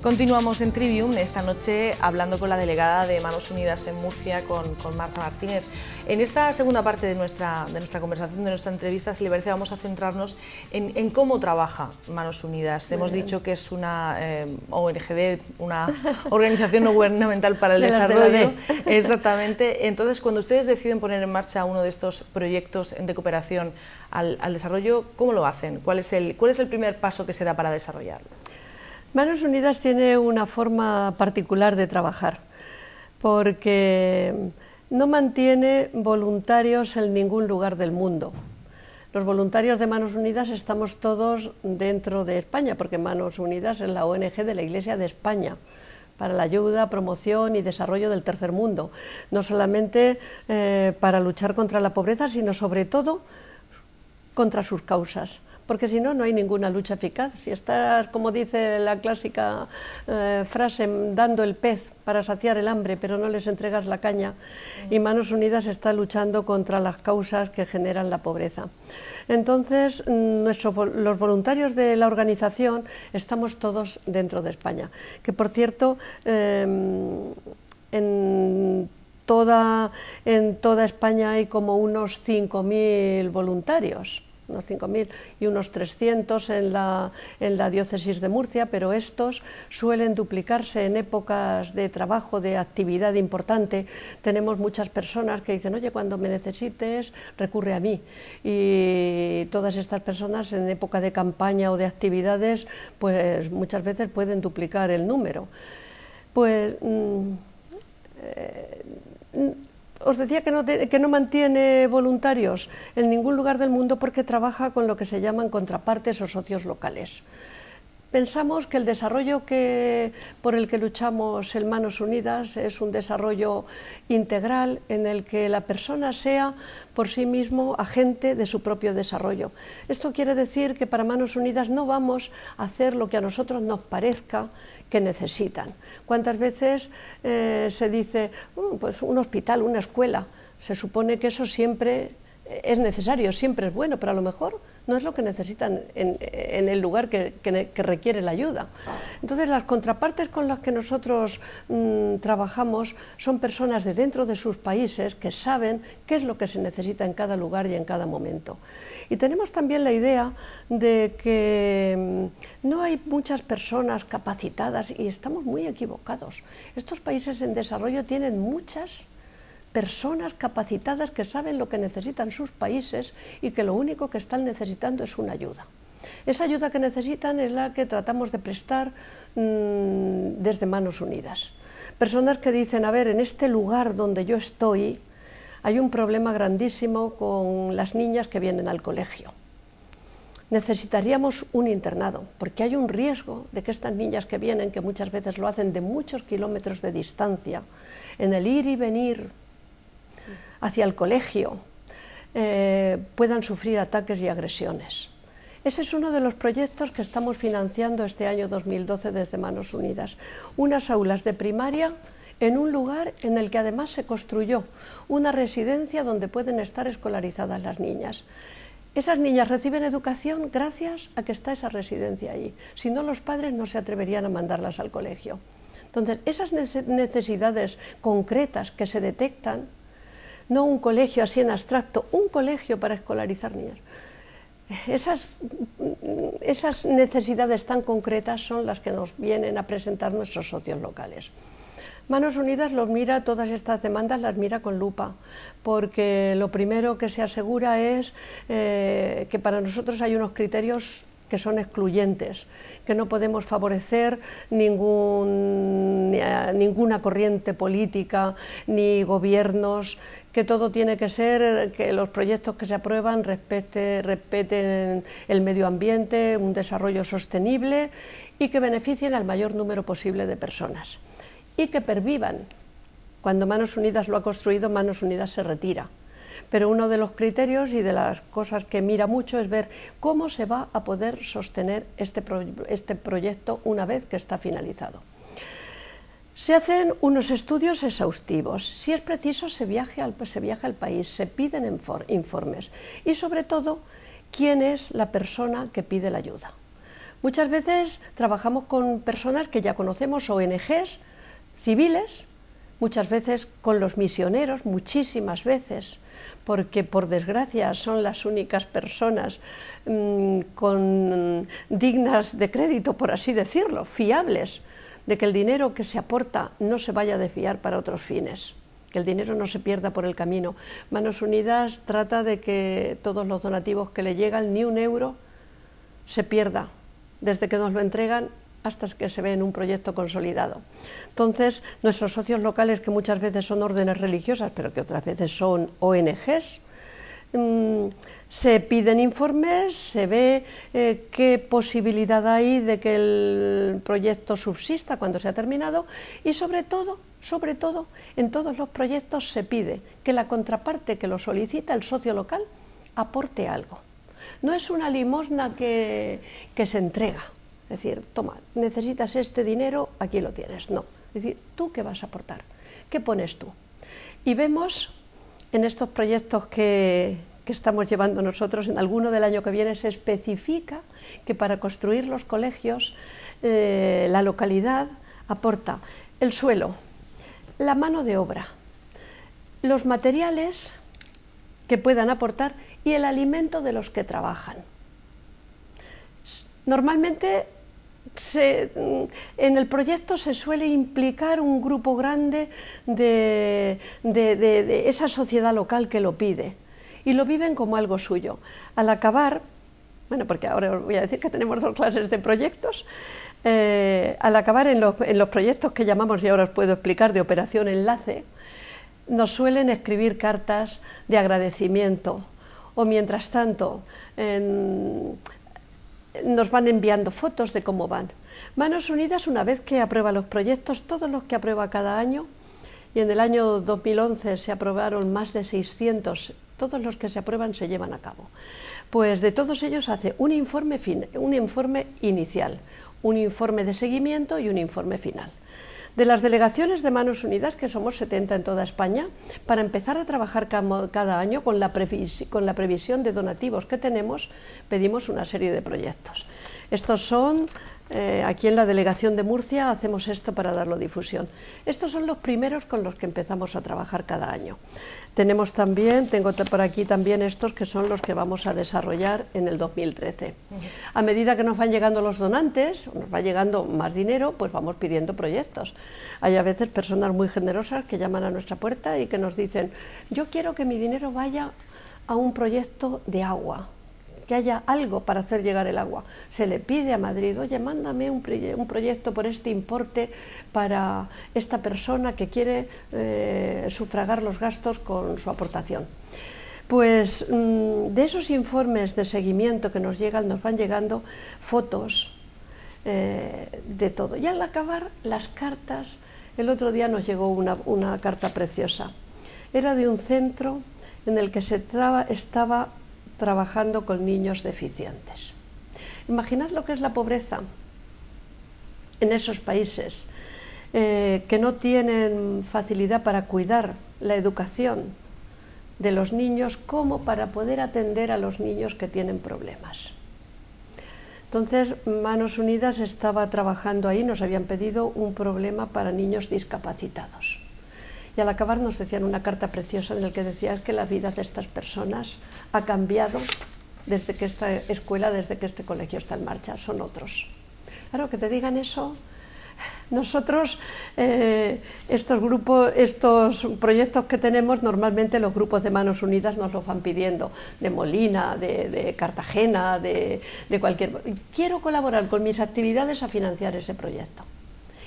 Continuamos en Trivium, esta noche hablando con la delegada de Manos Unidas en Murcia, con Marta Martínez. En esta segunda parte de nuestra conversación, de nuestra entrevista, si le parece, vamos a centrarnos en cómo trabaja Manos Unidas. Hemos dicho que es una ONG, una organización no gubernamental para el desarrollo. Exactamente. Entonces, cuando ustedes deciden poner en marcha uno de estos proyectos de cooperación al desarrollo, ¿cómo lo hacen? ¿Cuál es el primer paso que se da para desarrollarlo? Manos Unidas tiene una forma particular de trabajar, porque no mantiene voluntarios en ningún lugar del mundo. Los voluntarios de Manos Unidas estamos todos dentro de España, porque Manos Unidas es la ONG de la Iglesia de España, para la ayuda, promoción y desarrollo del tercer mundo. No solamente para luchar contra la pobreza, sino sobre todo contra sus causas. Porque si no, no hay ninguna lucha eficaz. Si estás, como dice la clásica frase, dando el pez para saciar el hambre, pero no les entregas la caña, y Manos Unidas está luchando contra las causas que generan la pobreza. Entonces, los voluntarios de la organización estamos todos dentro de España, que por cierto, en toda España hay como unos 5.000 voluntarios, unos 5.000 y unos 300 en la diócesis de Murcia, pero estos suelen duplicarse en épocas de trabajo, de actividad importante. Tenemos muchas personas que dicen, oye, cuando me necesites, recurre a mí. Y todas estas personas en época de campaña o de actividades, pues muchas veces pueden duplicar el número. Pues os decía que no mantiene voluntarios en ningún lugar del mundo porque trabaja con lo que se llaman contrapartes o socios locales. Pensamos que el desarrollo por el que luchamos en Manos Unidas es un desarrollo integral en el que la persona sea por sí mismo agente de su propio desarrollo. Esto quiere decir que para Manos Unidas no vamos a hacer lo que a nosotros nos parezca que necesitan. ¿Cuántas veces se dice, pues un hospital, una escuela? Se supone que eso siempre es necesario, siempre es bueno, pero a lo mejor no es lo que necesitan en el lugar que requiere la ayuda. Entonces, las contrapartes con las que nosotros trabajamos son personas de dentro de sus países que saben qué es lo que se necesita en cada lugar y en cada momento. Y tenemos también la idea de que no hay muchas personas capacitadas y estamos muy equivocados. Estos países en desarrollo tienen muchas personas capacitadas que saben lo que necesitan sus países y que lo único que están necesitando es una ayuda. Esa ayuda que necesitan es la que tratamos de prestar desde Manos Unidas. Personas que dicen, a ver, en este lugar donde yo estoy hay un problema grandísimo con las niñas que vienen al colegio. necesitaríamos un internado, porque hay un riesgo de que estas niñas que vienen, que muchas veces lo hacen de muchos kilómetros de distancia, en el ir y venir hacia el colegio, puedan sufrir ataques y agresiones. Ese es uno de los proyectos que estamos financiando este año 2012 desde Manos Unidas. Unas aulas de primaria en un lugar en el que además se construyó una residencia donde pueden estar escolarizadas las niñas. Esas niñas reciben educación gracias a que está esa residencia allí. Si no, los padres no se atreverían a mandarlas al colegio. Entonces, esas necesidades concretas que se detectan, no un colegio así en abstracto, un colegio para escolarizar niñas. Esas necesidades tan concretas son las que nos vienen a presentar nuestros socios locales. Manos Unidas todas estas demandas las mira con lupa, porque lo primero que se asegura es que para nosotros hay unos criterios que son excluyentes, que no podemos favorecer ninguna corriente política ni gobiernos, que todo tiene que ser, que los proyectos que se aprueban respeten el medio ambiente, un desarrollo sostenible y que beneficien al mayor número posible de personas. Y que pervivan. Cuando Manos Unidas lo ha construido, Manos Unidas se retira. Pero uno de los criterios y de las cosas que mira mucho es ver cómo se va a poder sostener este proyecto una vez que está finalizado. Se hacen unos estudios exhaustivos, si es preciso se viaja al país, se piden informes y sobre todo quién es la persona que pide la ayuda. Muchas veces trabajamos con personas que ya conocemos, ONGs, civiles, muchas veces con los misioneros, muchísimas veces, porque por desgracia son las únicas personas dignas de crédito, por así decirlo, fiables, de que el dinero que se aporta no se vaya a desviar para otros fines, que el dinero no se pierda por el camino. Manos Unidas trata de que todos los donativos que le llegan, ni un euro se pierda, desde que nos lo entregan hasta que se ve en un proyecto consolidado. Entonces, nuestros socios locales, que muchas veces son órdenes religiosas, pero que otras veces son ONGs, se piden informes, se ve qué posibilidad hay de que el proyecto subsista cuando se ha terminado y sobre todo, en todos los proyectos se pide que la contraparte que lo solicita, el socio local, aporte algo. No es una limosna que se entrega. Es decir, toma, necesitas este dinero, aquí lo tienes. No, es decir, ¿tú qué vas a aportar? ¿Qué pones tú? Y vemos en estos proyectos que estamos llevando nosotros, en alguno del año que viene se especifica que para construir los colegios la localidad aporta el suelo, la mano de obra, los materiales que puedan aportar y el alimento de los que trabajan. Normalmente en el proyecto se suele implicar un grupo grande de esa sociedad local que lo pide y lo viven como algo suyo. Al acabar, bueno, porque ahora os voy a decir que tenemos dos clases de proyectos, al acabar en los proyectos que llamamos, y ahora os puedo explicar, de operación enlace, nos suelen escribir cartas de agradecimiento o mientras tanto nos van enviando fotos de cómo van. Manos Unidas, una vez que aprueba los proyectos, todos los que aprueba cada año, y en el año 2011 se aprobaron más de 600, todos los que se aprueban se llevan a cabo. Pues de todos ellos hace un informe inicial, un informe de seguimiento y un informe final. De las delegaciones de Manos Unidas, que somos 70 en toda España, para empezar a trabajar cada año con la previsión de donativos que tenemos, pedimos una serie de proyectos. Estos son, aquí en la delegación de Murcia hacemos esto para darlo difusión. Estos son los primeros con los que empezamos a trabajar cada año. Tenemos también, tengo por aquí también estos que son los que vamos a desarrollar en el 2013. A medida que nos van llegando los donantes, nos va llegando más dinero, pues vamos pidiendo proyectos. Hay a veces personas muy generosas que llaman a nuestra puerta y que nos dicen: yo quiero que mi dinero vaya a un proyecto de agua, que haya algo para hacer llegar el agua. Se le pide a Madrid: oye, mándame un proyecto por este importe para esta persona que quiere sufragar los gastos con su aportación. Pues de esos informes de seguimiento que nos llegan, nos van llegando fotos de todo. Y al acabar las cartas, el otro día nos llegó una carta preciosa. Era de un centro en el que se estaba trabajando con niños deficientes. Imaginad lo que es la pobreza en esos países que no tienen facilidad para cuidar la educación de los niños como para poder atender a los niños que tienen problemas. Entonces, Manos Unidas estaba trabajando ahí, nos habían pedido un problema para niños discapacitados. Y al acabar nos decían una carta preciosa en la que decía que la vida de estas personas ha cambiado desde que esta escuela, desde que este colegio está en marcha, son otros. Claro, que te digan eso. Nosotros, estos proyectos que tenemos, normalmente los grupos de Manos Unidas nos los van pidiendo, de Molina, de Cartagena, de cualquier... Quiero colaborar con mis actividades a financiar ese proyecto.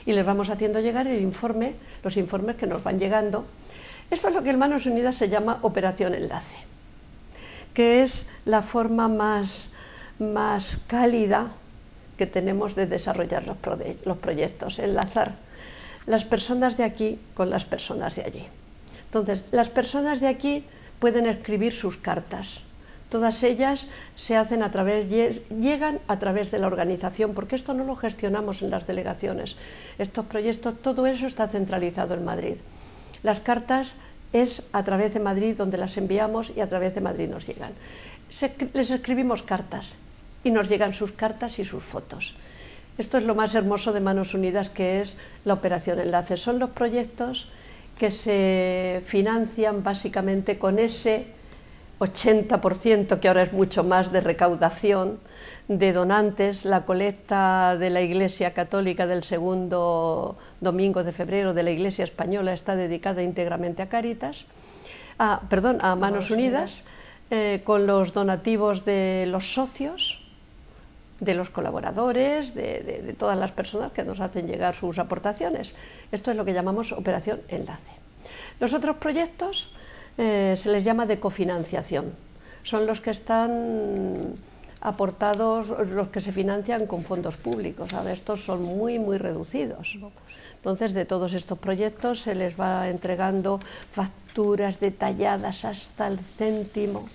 Y les vamos haciendo llegar los informes que nos van llegando. Esto es lo que en Manos Unidas se llama Operación Enlace, que es la forma más cálida que tenemos de desarrollar los proyectos, enlazar las personas de aquí con las personas de allí. Entonces, las personas de aquí pueden escribir sus cartas. Todas ellas se hacen llegan a través de la organización, porque esto no lo gestionamos en las delegaciones. Estos proyectos, todo eso está centralizado en Madrid. Las cartas es a través de Madrid donde las enviamos y a través de Madrid nos llegan. Les escribimos cartas y nos llegan sus cartas y sus fotos. Esto es lo más hermoso de Manos Unidas, que es la Operación Enlace. Son los proyectos que se financian básicamente con ese 80%, que ahora es mucho más, de recaudación de donantes. La colecta de la Iglesia Católica del segundo domingo de febrero de la Iglesia Española está dedicada íntegramente a Cáritas, a Manos Unidas, con los donativos de los socios, de los colaboradores, de todas las personas que nos hacen llegar sus aportaciones. Esto es lo que llamamos Operación Enlace. Los otros proyectos se les llama de cofinanciación. Son los que están aportados, los que se financian con fondos públicos. Ahora estos son muy reducidos. Entonces, de todos estos proyectos se les va entregando facturas detalladas hasta el céntimo,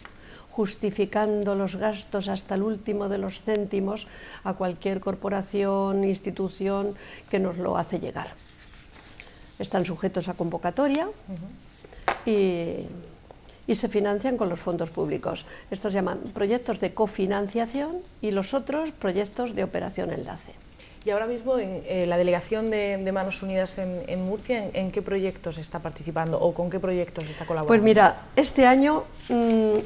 justificando los gastos hasta el último de los céntimos a cualquier corporación, institución que nos lo hace llegar. Están sujetos a convocatoria y se financian con los fondos públicos. Estos se llaman proyectos de cofinanciación y los otros proyectos de Operación Enlace. Y ahora mismo en la delegación de Manos Unidas en Murcia, ¿en qué proyectos está participando o con qué proyectos está colaborando? Pues mira, este año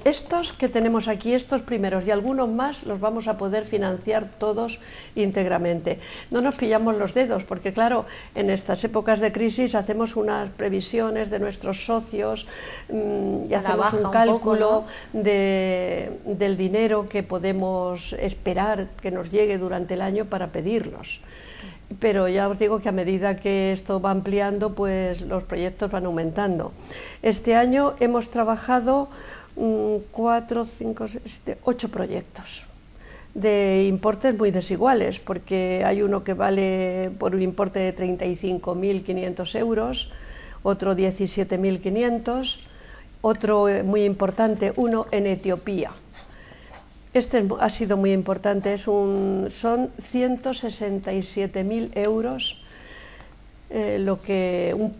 estos que tenemos aquí, estos primeros y algunos más, los vamos a poder financiar todos íntegramente. No nos pillamos los dedos, porque claro, en estas épocas de crisis hacemos unas previsiones de nuestros socios y hacemos un cálculo del dinero que podemos esperar que nos llegue durante el año para pedirlos. Pero ya os digo que a medida que esto va ampliando, pues los proyectos van aumentando. Este año hemos trabajado 4, 5, 6, 7, 8 proyectos de importes muy desiguales, porque hay uno que vale por un importe de 35.500 euros, otro 17.500, otro muy importante, uno en Etiopía. Este ha sido muy importante, son 167.000 euros,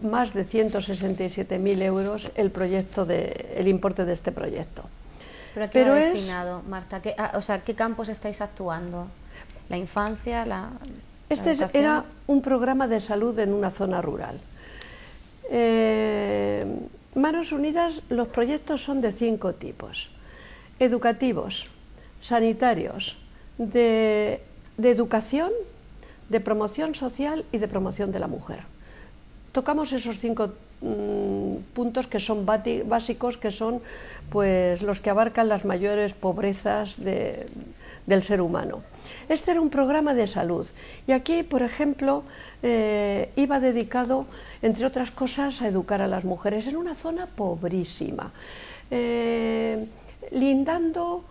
más de 167.000 euros el importe de este proyecto. ¿Pero a qué va destinado, Marta? ¿Qué campos estáis actuando? ¿La infancia, la educación? Era un programa de salud en una zona rural. Manos Unidas, los proyectos son de 5 tipos: educativos, sanitarios, de educación, de promoción social y de promoción de la mujer. Tocamos esos 5 puntos que son básicos, que son pues los que abarcan las mayores pobrezas del ser humano. Este era un programa de salud y aquí, por ejemplo, iba dedicado, entre otras cosas, a educar a las mujeres en una zona pobrísima. lindando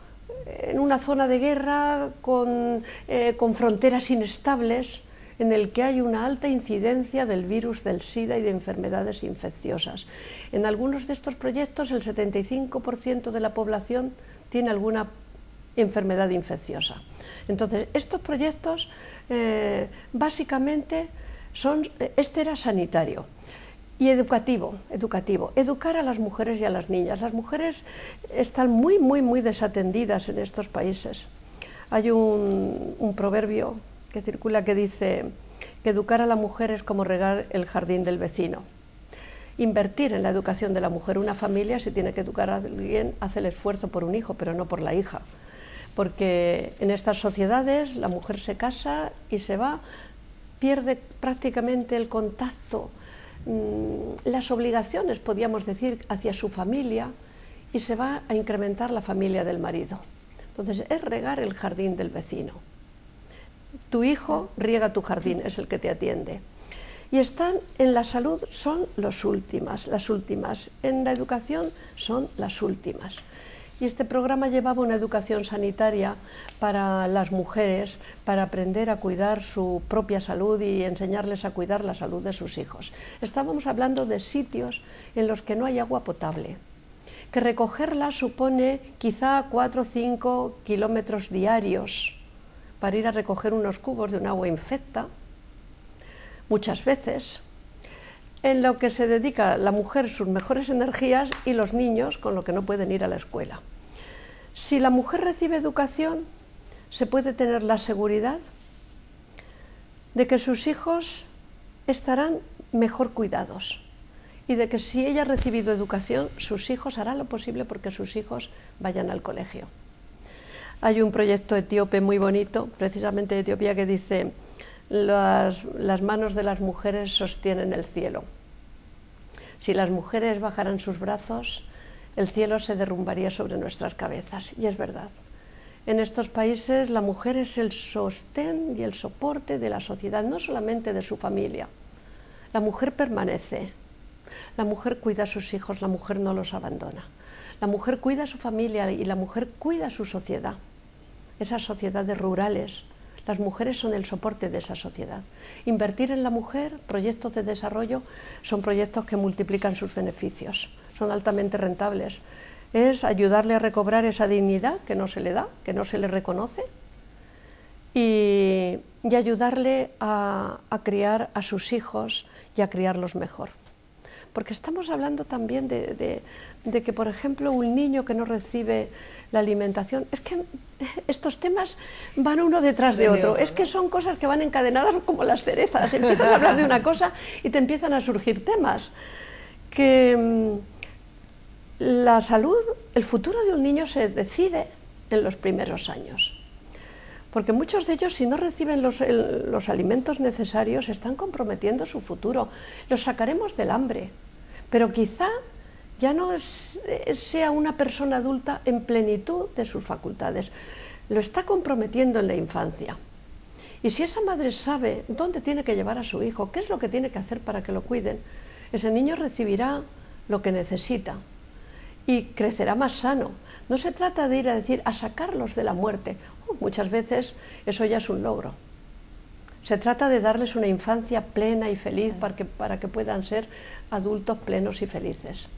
en una zona de guerra con fronteras inestables, en el que hay una alta incidencia del virus del SIDA y de enfermedades infecciosas. En algunos de estos proyectos el 75% de la población tiene alguna enfermedad infecciosa. Entonces, estos proyectos básicamente este era sanitario y educativo, educar a las mujeres y a las niñas. Las mujeres están muy desatendidas en estos países. Hay un proverbio que circula que dice que educar a la mujer es como regar el jardín del vecino. Invertir en la educación de la mujer. Una familia, si tiene que educar a alguien, hace el esfuerzo por un hijo, pero no por la hija. Porque en estas sociedades la mujer se casa y se va, pierde prácticamente el contacto, las obligaciones, podríamos decir, hacia su familia, y se va a incrementar la familia del marido. Entonces, es regar el jardín del vecino. Tu hijo riega tu jardín, es el que te atiende. Y están en la salud, son las últimas, en la educación son las últimas. Y este programa llevaba una educación sanitaria para las mujeres, para aprender a cuidar su propia salud y enseñarles a cuidar la salud de sus hijos. Estábamos hablando de sitios en los que no hay agua potable, que recogerla supone quizá 4 o 5 kilómetros diarios para ir a recoger unos cubos de un agua infecta, muchas veces, en lo que se dedica la mujer sus mejores energías y los niños con lo que no pueden ir a la escuela. Si la mujer recibe educación, se puede tener la seguridad de que sus hijos estarán mejor cuidados y de que si ella ha recibido educación, sus hijos harán lo posible porque sus hijos vayan al colegio. Hay un proyecto etíope muy bonito, precisamente de Etiopía, que dice: las manos de las mujeres sostienen el cielo. Si las mujeres bajaran sus brazos, el cielo se derrumbaría sobre nuestras cabezas. Y es verdad. En estos países la mujer es el sostén y el soporte de la sociedad, no solamente de su familia. La mujer permanece, la mujer cuida a sus hijos, la mujer no los abandona. La mujer cuida a su familia y la mujer cuida a su sociedad. Esas sociedades rurales, las mujeres son el soporte de esa sociedad. Invertir en la mujer, proyectos de desarrollo, son proyectos que multiplican sus beneficios, son altamente rentables. Es ayudarle a recobrar esa dignidad que no se le da, que no se le reconoce, y ayudarle a criar a sus hijos y a criarlos mejor. Porque estamos hablando también de que, por ejemplo, un niño que no recibe la alimentación, es que estos temas van uno detrás de otro, es que son cosas que van encadenadas como las cerezas, empiezas a hablar de una cosa y te empiezan a surgir temas. Que la salud, el futuro de un niño se decide en los primeros años. Porque muchos de ellos, si no reciben los alimentos necesarios, están comprometiendo su futuro. Los sacaremos del hambre, pero quizá ya no sea una persona adulta en plenitud de sus facultades. Lo está comprometiendo en la infancia. Y si esa madre sabe dónde tiene que llevar a su hijo, qué es lo que tiene que hacer para que lo cuiden, ese niño recibirá lo que necesita y crecerá más sano. No se trata de ir a decir a sacarlos de la muerte. Muchas veces eso ya es un logro. Se trata de darles una infancia plena y feliz para que puedan ser adultos plenos y felices.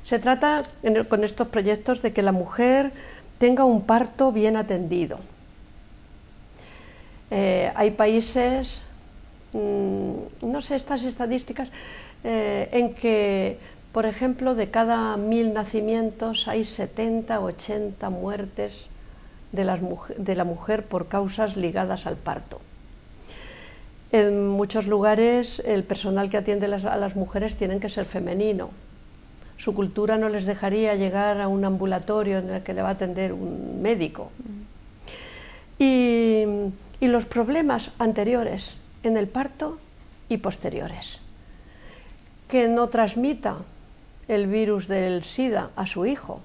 Se trata con estos proyectos de que la mujer tenga un parto bien atendido. Hay países, no sé estas estadísticas, en que, por ejemplo, de cada 1000 nacimientos hay 70 o 80 muertes de la mujer por causas ligadas al parto. En muchos lugares el personal que atiende a las mujeres tiene que ser femenino. Su cultura no les dejaría llegar a un ambulatorio en el que le va a atender un médico. Y los problemas anteriores en el parto y posteriores. Que no transmita el virus del SIDA a su hijo.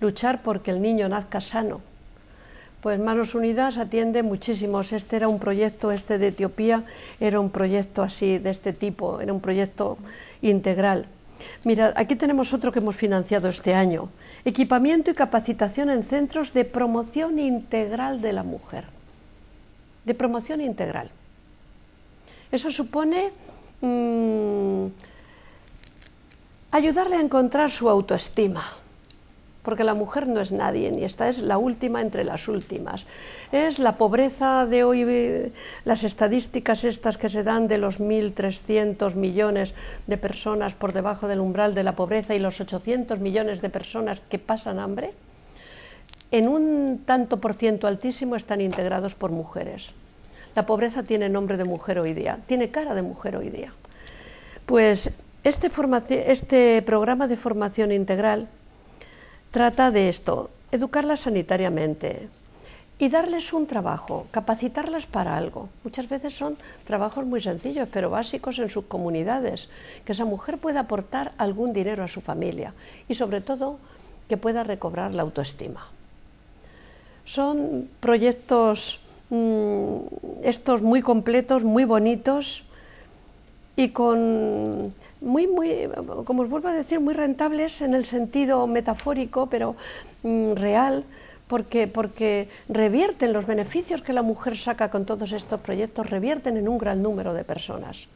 Luchar porque el niño nazca sano. Pues Manos Unidas atiende muchísimos. Este era un proyecto, este de Etiopía, era un proyecto así, de este tipo, era un proyecto integral. Mira, aquí tenemos otro que hemos financiado este año. Equipamiento y capacitación en centros de promoción integral de la mujer. De promoción integral. Eso supone ayudarle a encontrar su autoestima, porque la mujer no es nadie, ni esta es la última entre las últimas. Es la pobreza de hoy, las estadísticas estas que se dan de los 1.300 millones de personas por debajo del umbral de la pobreza y los 800 millones de personas que pasan hambre, en un tanto por ciento altísimo están integrados por mujeres. La pobreza tiene nombre de mujer hoy día, tiene cara de mujer hoy día. Pues este programa de formación integral trata de esto, educarlas sanitariamente y darles un trabajo, capacitarlas para algo. Muchas veces son trabajos muy sencillos, pero básicos en sus comunidades, que esa mujer pueda aportar algún dinero a su familia y sobre todo que pueda recobrar la autoestima. Son proyectos estos muy completos, muy bonitos y con como os vuelvo a decir, muy rentables en el sentido metafórico, pero real, porque revierten los beneficios que la mujer saca con todos estos proyectos, revierten en un gran número de personas.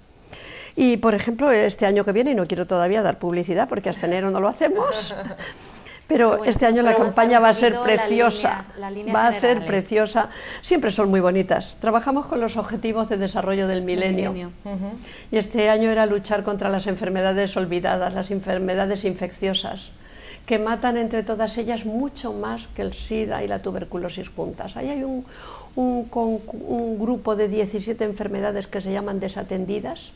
Y, por ejemplo, este año que viene, y no quiero todavía dar publicidad porque hasta enero no lo hacemos, pero bueno, este año la campaña va a ser preciosa, va a ser preciosa. Siempre son muy bonitas. Trabajamos con los objetivos de desarrollo del milenio. Y este año era luchar contra las enfermedades olvidadas, las enfermedades infecciosas, que matan entre todas ellas mucho más que el SIDA y la tuberculosis juntas. Ahí hay un grupo de 17 enfermedades que se llaman desatendidas,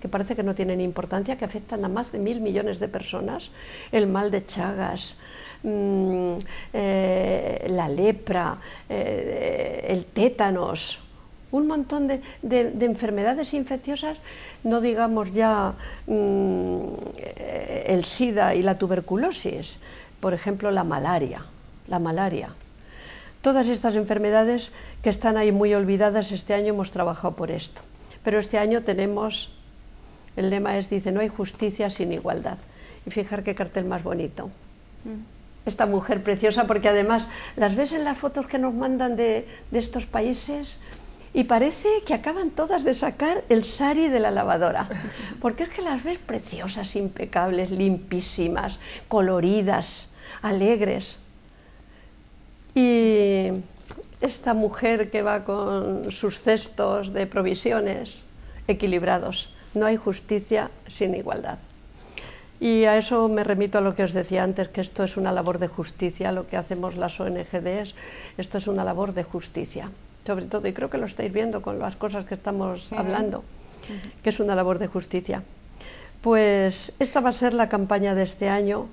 que parece que no tienen importancia, que afectan a más de 1.000 millones de personas, el mal de Chagas, la lepra, el tétanos, un montón de enfermedades infecciosas, no digamos ya el SIDA y la tuberculosis, por ejemplo la malaria. Todas estas enfermedades que están ahí muy olvidadas, este año hemos trabajado por esto, pero este año tenemos... El lema dice, no hay justicia sin igualdad. Y fijar qué cartel más bonito. Esta mujer preciosa, porque además las ves en las fotos que nos mandan de estos países y parece que acaban todas de sacar el sari de la lavadora. Porque es que las ves preciosas, impecables, limpísimas, coloridas, alegres. Y esta mujer que va con sus cestos de provisiones equilibrados. No hay justicia sin igualdad. Y a eso me remito a lo que os decía antes, que esto es una labor de justicia, lo que hacemos las ONGs, esto es una labor de justicia, sobre todo, y creo que lo estáis viendo con las cosas que estamos hablando, que es una labor de justicia. Pues esta va a ser la campaña de este año,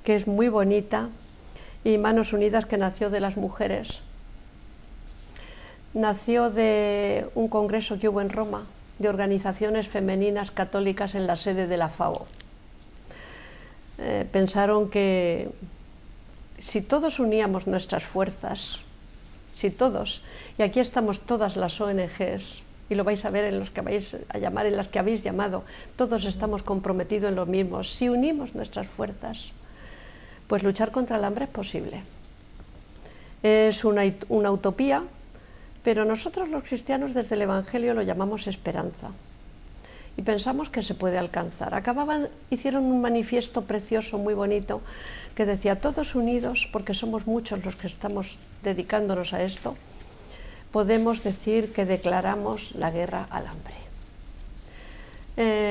que es muy bonita, y Manos Unidas, que nació de las mujeres, nació de un congreso que hubo en Roma, de organizaciones femeninas católicas en la sede de la FAO. Pensaron que si todos uníamos nuestras fuerzas, si todos, y aquí estamos todas las ONGs, y lo vais a ver en los que vais a llamar, en las que habéis llamado, todos estamos comprometidos en lo mismo, si unimos nuestras fuerzas, pues luchar contra el hambre es posible. Es una utopía, pero nosotros los cristianos desde el Evangelio lo llamamos esperanza y pensamos que se puede alcanzar. Hicieron un manifiesto precioso, muy bonito, que decía, todos unidos, porque somos muchos los que estamos dedicándonos a esto, podemos decir que declaramos la guerra al hambre.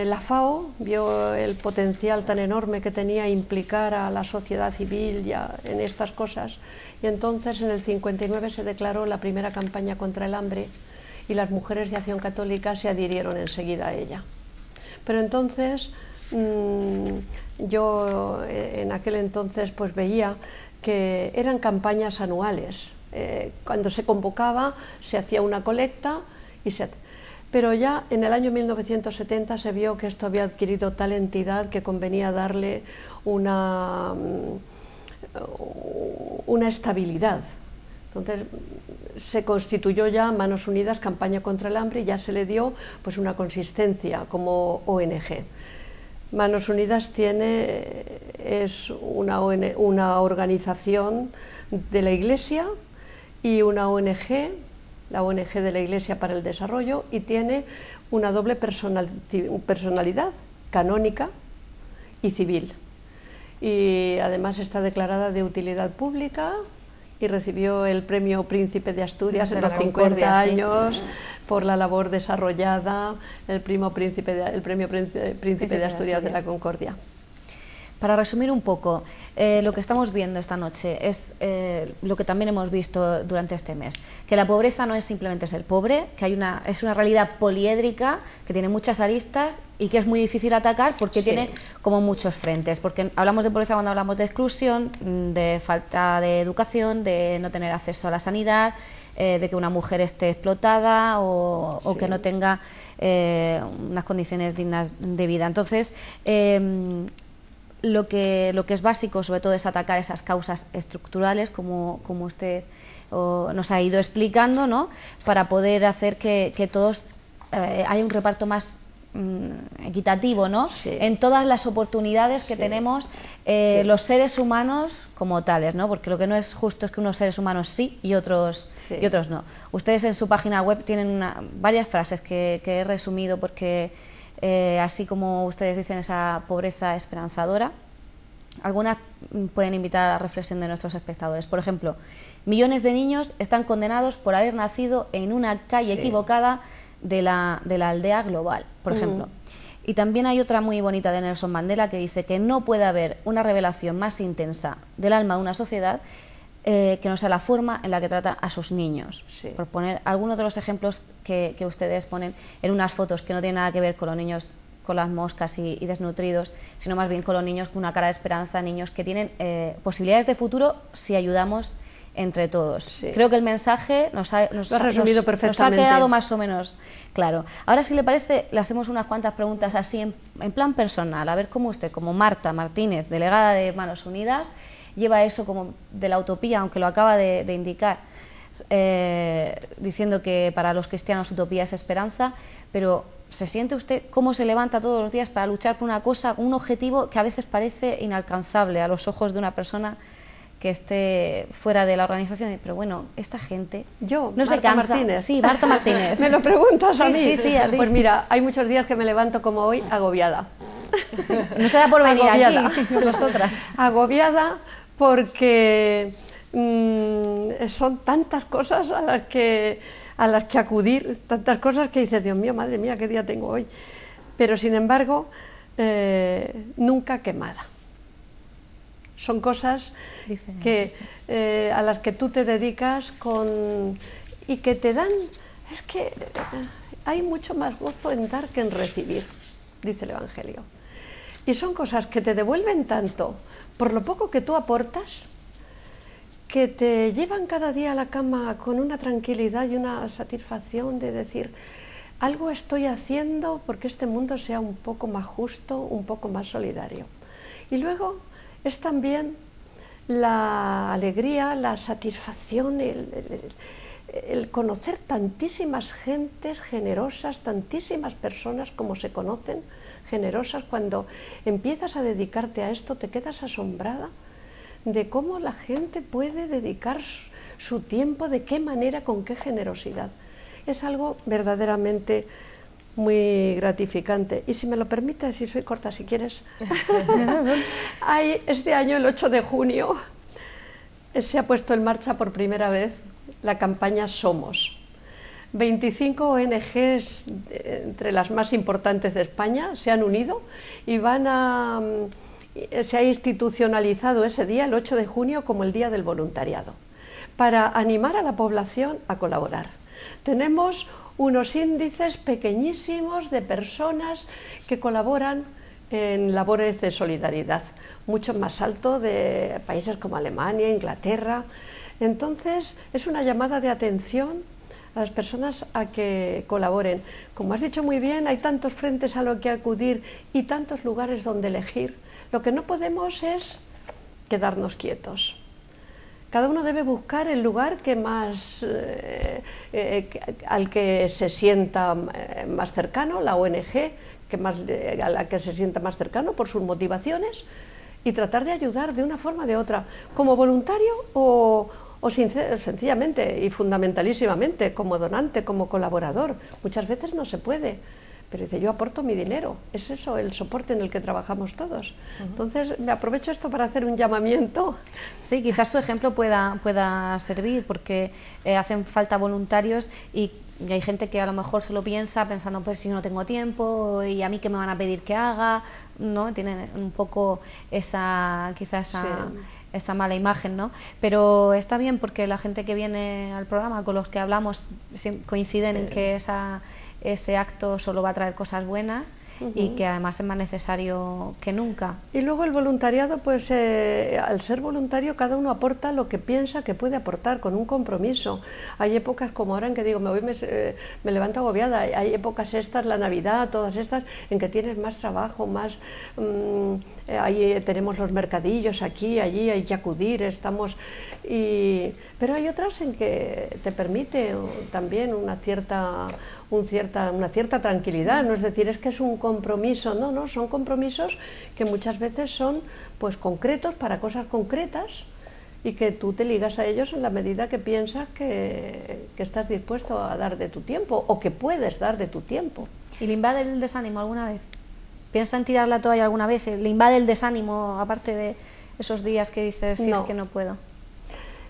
La FAO vio el potencial tan enorme que tenía implicar a la sociedad civil ya en estas cosas, y entonces en el 59 se declaró la primera campaña contra el hambre y las mujeres de Acción Católica se adhirieron enseguida a ella. Pero entonces yo en aquel entonces pues veía que eran campañas anuales. Cuando se convocaba se hacía una colecta pero ya en el año 1970 se vio que esto había adquirido tal entidad que convenía darle una estabilidad. Entonces se constituyó ya Manos Unidas, campaña contra el hambre, y ya se le dio pues una consistencia como ONG. Manos Unidas es una organización de la Iglesia y una ONG, la ONG de la Iglesia para el Desarrollo, y tiene una doble personalidad, canónica y civil. Y además está declarada de utilidad pública y recibió el premio Príncipe de Asturias en los 50 años por la labor desarrollada, el premio Príncipe de Asturias de la Concordia. Para resumir un poco, lo que estamos viendo esta noche es lo que también hemos visto durante este mes, que la pobreza no es simplemente ser pobre, que es una realidad poliédrica, que tiene muchas aristas y que es muy difícil atacar porque tiene como muchos frentes, porque hablamos de pobreza cuando hablamos de exclusión, de falta de educación, de no tener acceso a la sanidad, de que una mujer esté explotada o que no tenga unas condiciones dignas de vida. Entonces, lo que es básico, sobre todo, es atacar esas causas estructurales, como usted nos ha ido explicando, ¿no?, para poder hacer que todos haya un reparto más equitativo, ¿no?, en todas las oportunidades que tenemos los seres humanos como tales, ¿no?, porque lo que no es justo es que unos seres humanos sí y otros no. Ustedes en su página web tienen varias frases que he resumido porque así como ustedes dicen esa pobreza esperanzadora, algunas pueden invitar a la reflexión de nuestros espectadores. Por ejemplo, millones de niños están condenados por haber nacido en una calle equivocada de la aldea global, por ejemplo. Y también hay otra muy bonita de Nelson Mandela que dice que no puede haber una revelación más intensa del alma de una sociedad que no sea la forma en la que trata a sus niños. Por poner algunos de los ejemplos que ustedes ponen en unas fotos que no tienen nada que ver con los niños con las moscas y desnutridos, sino más bien con los niños con una cara de esperanza, niños que tienen posibilidades de futuro si ayudamos entre todos. Creo que el mensaje nos ha quedado más o menos claro. Ahora, si le parece, le hacemos unas cuantas preguntas así en plan personal, a ver cómo usted, como Marta Martínez, delegada de Manos Unidas, lleva eso como de la utopía, aunque lo acaba de indicar, diciendo que para los cristianos utopía es esperanza, pero ¿se siente usted cómo se levanta todos los días para luchar por una cosa, un objetivo que a veces parece inalcanzable a los ojos de una persona que esté fuera de la organización? Pero bueno, esta gente no Marta se cansa. Martínez. Sí, Marta Martínez. ¿Me lo preguntas a mí? Sí, a ti. Pues mira, hay muchos días que me levanto como hoy agobiada. No será por venir aquí, nosotras. Agobiada porque son tantas cosas a las que acudir, tantas cosas que dices, Dios mío, madre mía, qué día tengo hoy. Pero sin embargo, nunca quemada. Son cosas a las que tú te dedicas y que te dan, es que hay mucho más gozo en dar que en recibir, dice el Evangelio. Y son cosas que te devuelven tanto por lo poco que tú aportas, que te llevan cada día a la cama con una tranquilidad y una satisfacción de decir, algo estoy haciendo porque este mundo sea un poco más justo, un poco más solidario. Y luego es también la alegría, la satisfacción, el conocer tantísimas gentes generosas, tantísimas personas como se conocen, generosas. Cuando empiezas a dedicarte a esto te quedas asombrada de cómo la gente puede dedicar su tiempo, de qué manera, con qué generosidad. Es algo verdaderamente muy gratificante. Y si me lo permites, si soy corta, si quieres, este año, el 8 de junio, se ha puesto en marcha por primera vez la campaña Somos. 25 ONGs, entre las más importantes de España, se han unido y se ha institucionalizado ese día, el 8 de junio, como el Día del Voluntariado, para animar a la población a colaborar. Tenemos unos índices pequeñísimos de personas que colaboran en labores de solidaridad, mucho más alto de países como Alemania, Inglaterra. Entonces, es una llamada de atención a las personas a que colaboren. Como has dicho muy bien, hay tantos frentes a los que acudir y tantos lugares donde elegir. Lo que no podemos es quedarnos quietos. Cada uno debe buscar el lugar que más, al que se sienta más cercano, la ONG, a la que se sienta más cercano por sus motivaciones, y tratar de ayudar de una forma o de otra, como voluntario o sencillamente y fundamentalísimamente como donante, como colaborador. Muchas veces no se puede, pero dice, yo aporto mi dinero, es eso el soporte en el que trabajamos todos. Entonces me aprovecho esto para hacer un llamamiento. Sí, quizás su ejemplo pueda servir, porque hacen falta voluntarios y hay gente que a lo mejor se lo piensa pensando, pues si yo no tengo tiempo y a mí qué me van a pedir que haga, ¿no? Tienen un poco esa mala imagen, ¿no? Pero está bien porque la gente que viene al programa, con los que hablamos, coinciden en que ese acto solo va a traer cosas buenas y que además es más necesario que nunca. Y luego el voluntariado, pues al ser voluntario cada uno aporta lo que piensa que puede aportar con un compromiso. Hay épocas como ahora en que digo, me levanto agobiada, hay épocas estas, la Navidad, todas estas, en que tienes más trabajo, más... ahí tenemos los mercadillos aquí, allí hay que acudir, pero hay otras en que te permite también una cierta tranquilidad, no es decir, es que es un compromiso, no, son compromisos que muchas veces son pues concretos para cosas concretas y que tú te ligas a ellos en la medida que piensas que estás dispuesto a dar de tu tiempo o que puedes dar de tu tiempo. ¿Y le invade el desánimo alguna vez? ¿Piensa en tirar la toalla alguna vez? ¿Le invade el desánimo, aparte de esos días que dices, si es que no puedo?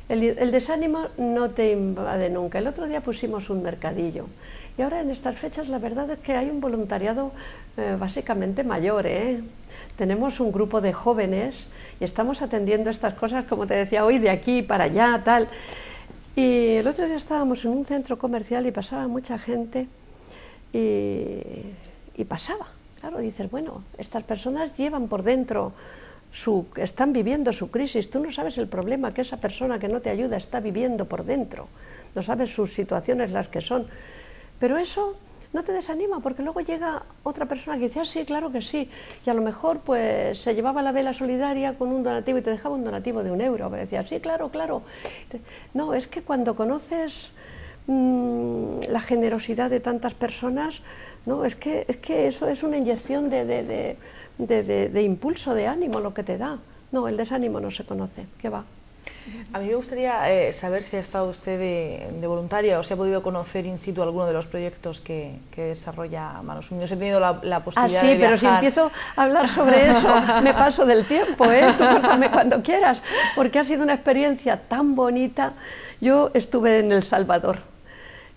El desánimo no te invade nunca. El otro día pusimos un mercadillo y ahora en estas fechas la verdad es que hay un voluntariado básicamente mayor, Tenemos un grupo de jóvenes y estamos atendiendo estas cosas, como te decía hoy, de aquí para allá, tal. Y el otro día estábamos en un centro comercial y pasaba mucha gente y pasaba. Claro, dices, bueno, estas personas llevan por dentro, están viviendo su crisis, tú no sabes el problema que esa persona que no te ayuda está viviendo por dentro, no sabes sus situaciones las que son, pero eso no te desanima, porque luego llega otra persona que dice, sí, claro que sí, y a lo mejor pues se llevaba la vela solidaria con un donativo y te dejaba un donativo de €1, pero decía, sí, claro, claro. No, es que cuando conoces la generosidad de tantas personas, no, es que eso es una inyección de impulso, de ánimo lo que te da. No, el desánimo no se conoce, ¿qué va? A mí me gustaría saber si ha estado usted de voluntaria o si ha podido conocer in situ alguno de los proyectos que desarrolla Manos Unidas. He tenido la posibilidad de viajar. Pero si empiezo a hablar sobre eso me paso del tiempo, Tú córtame cuando quieras, porque ha sido una experiencia tan bonita. Yo estuve en El Salvador.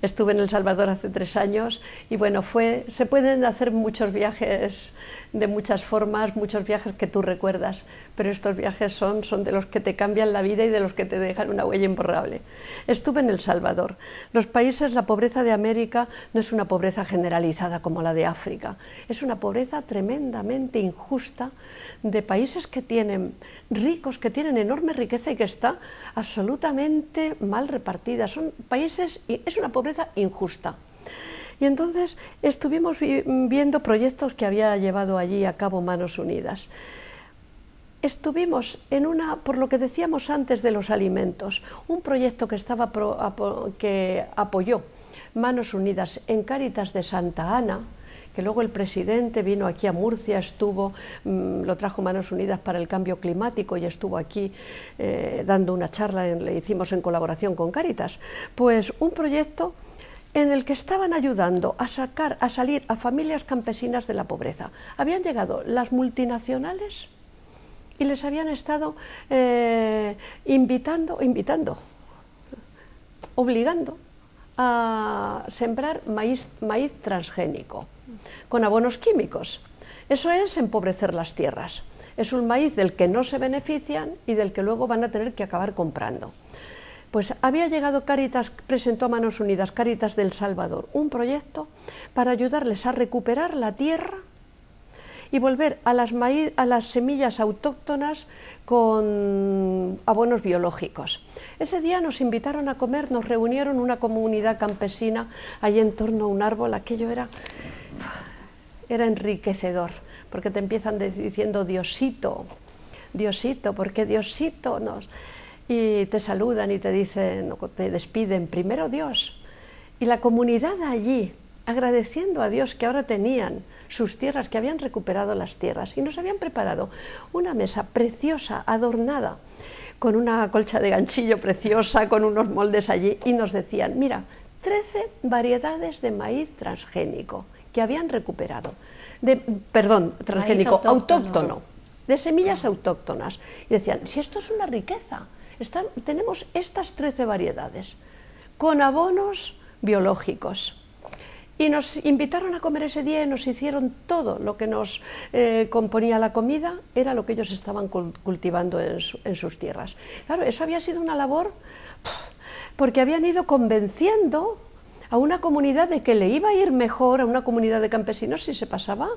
Estuve en El Salvador hace 3 años y bueno, se pueden hacer muchos viajes de muchas formas, muchos viajes que tú recuerdas, pero estos viajes son de los que te cambian la vida y de los que te dejan una huella imborrable. Estuve en El Salvador. Los países, la pobreza de América no es una pobreza generalizada como la de África, es una pobreza tremendamente injusta de países que tienen ricos, que tienen enorme riqueza y que está absolutamente mal repartida. Son países, es una pobreza injusta. Y entonces estuvimos viendo proyectos que había llevado allí a cabo Manos Unidas. Estuvimos por lo que decíamos antes de los alimentos, un proyecto que apoyó Manos Unidas en Cáritas de Santa Ana, que luego el presidente vino aquí a Murcia, lo trajo Manos Unidas para el cambio climático y estuvo aquí dando una charla, le hicimos en colaboración con Cáritas. Pues un proyecto en el que estaban ayudando a salir a familias campesinas de la pobreza. Habían llegado las multinacionales y les habían estado obligando a sembrar maíz transgénico con abonos químicos. Eso es empobrecer las tierras. Es un maíz del que no se benefician y del que luego van a tener que acabar comprando. Pues había llegado Cáritas, presentó a Manos Unidas, Cáritas del Salvador, un proyecto para ayudarles a recuperar la tierra y volver a las semillas autóctonas con abonos biológicos. Ese día nos invitaron a comer, nos reunieron una comunidad campesina allí en torno a un árbol. Aquello era enriquecedor, porque te empiezan diciendo Diosito, Diosito, porque Diosito nos... y te saludan y te dicen, te despiden, primero Dios. Y la comunidad allí, agradeciendo a Dios que ahora tenían sus tierras, que habían recuperado las tierras, y nos habían preparado una mesa preciosa, adornada, con una colcha de ganchillo preciosa, con unos moldes allí, y nos decían, mira, 13 variedades de maíz transgénico que habían recuperado, transgénico, autóctono, de semillas autóctonas. Y decían, si esto es una riqueza, tenemos estas 13 variedades, con abonos biológicos. Y nos invitaron a comer ese día y nos hicieron todo lo que nos componía la comida, era lo que ellos estaban cultivando en sus tierras. Claro, eso había sido una labor, porque habían ido convenciendo a una comunidad de que le iba a ir mejor, a una comunidad de campesinos, si se pasaba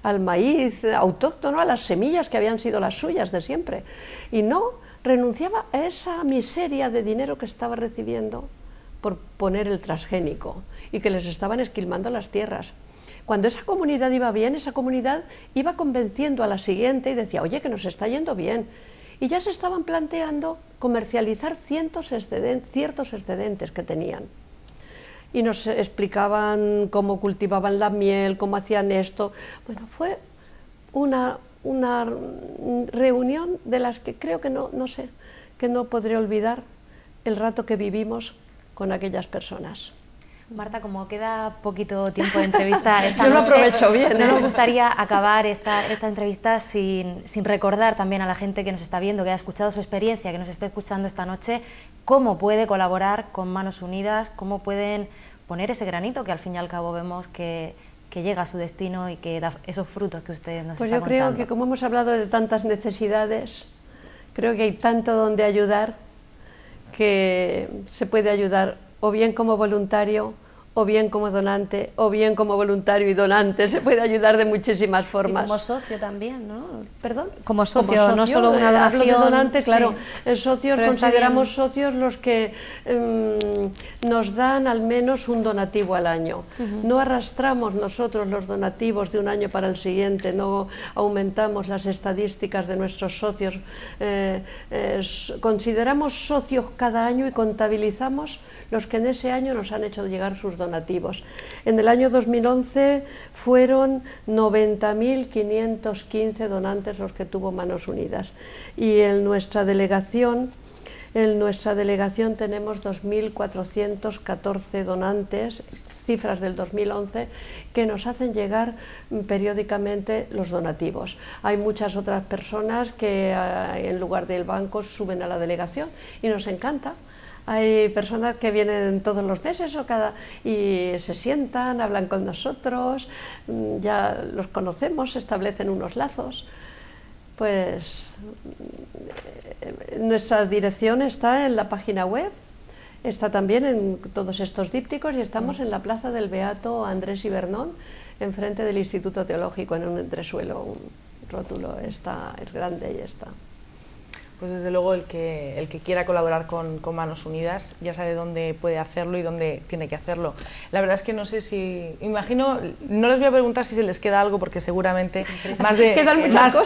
al maíz autóctono, a las semillas que habían sido las suyas de siempre. Y no renunciaba a esa miseria de dinero que estaba recibiendo por poner el transgénico, y que les estaban esquilmando las tierras. Cuando esa comunidad iba bien, esa comunidad iba convenciendo a la siguiente y decía, oye, que nos está yendo bien. Y ya se estaban planteando comercializar ciertos excedentes que tenían. Y nos explicaban cómo cultivaban la miel, cómo hacían esto. Bueno, fue una reunión de las que creo que no sé, que no podré olvidar el rato que vivimos con aquellas personas. Marta, como queda poquito tiempo de entrevista esta Yo lo noche, aprovecho bien, no nos gustaría acabar esta entrevista sin recordar también a la gente que nos está viendo, que ha escuchado su experiencia, que nos esté escuchando esta noche, cómo puede colaborar con Manos Unidas, cómo pueden poner ese granito que al fin y al cabo vemos que llega a su destino y que da esos frutos que usted nos está contando. Pues yo creo que, como hemos hablado de tantas necesidades, creo que hay tanto donde ayudar, que se puede ayudar o bien como voluntario, o bien como donante, o bien como voluntario y donante, se puede ayudar de muchísimas formas. Y como socio también, ¿no? ¿Perdón? Como socio, no solo una donación. Hablo de donante, claro. Sí. Socios, consideramos socios los que nos dan al menos un donativo al año. No arrastramos nosotros los donativos de un año para el siguiente, no aumentamos las estadísticas de nuestros socios. Consideramos socios cada año y contabilizamos los que en ese año nos han hecho llegar sus donativos. En el año 2011 fueron 90.515 donantes los que tuvo Manos Unidas, y en nuestra delegación tenemos 2.414 donantes, cifras del 2011, que nos hacen llegar periódicamente los donativos. Hay muchas otras personas que en lugar del banco suben a la delegación y nos encanta. Hay personas que vienen todos los meses y se sientan, hablan con nosotros, ya los conocemos, se establecen unos lazos. Pues nuestra dirección está en la página web, está también en todos estos dípticos, y estamos en la plaza del Beato Andrés Ibernón, enfrente del Instituto Teológico, en un entresuelo, un rótulo, está, es grande y está. Pues desde luego el que quiera colaborar con Manos Unidas ya sabe dónde puede hacerlo y dónde tiene que hacerlo. La verdad es que no sé si... Imagino, no les voy a preguntar si se les queda algo, porque seguramente quedan muchas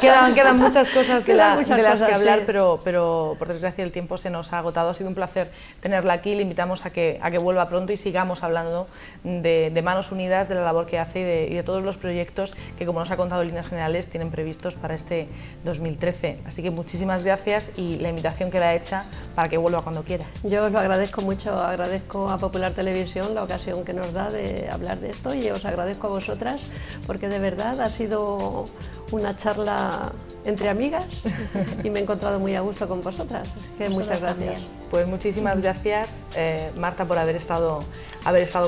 cosas de las que hablar, sí. pero por desgracia el tiempo se nos ha agotado. Ha sido un placer tenerla aquí, le invitamos a que vuelva pronto y sigamos hablando de Manos Unidas, de la labor que hace y de todos los proyectos que, como nos ha contado en líneas generales, tienen previstos para este 2013. Así que muchísimas gracias, y la invitación queda hecha para que vuelva cuando quiera. Yo os lo agradezco mucho, agradezco a Popular Televisión la ocasión que nos da de hablar de esto, y os agradezco a vosotras, porque de verdad ha sido una charla entre amigas y me he encontrado muy a gusto con vosotras. Que muchas gracias. También. Pues muchísimas gracias, Marta, por haber estado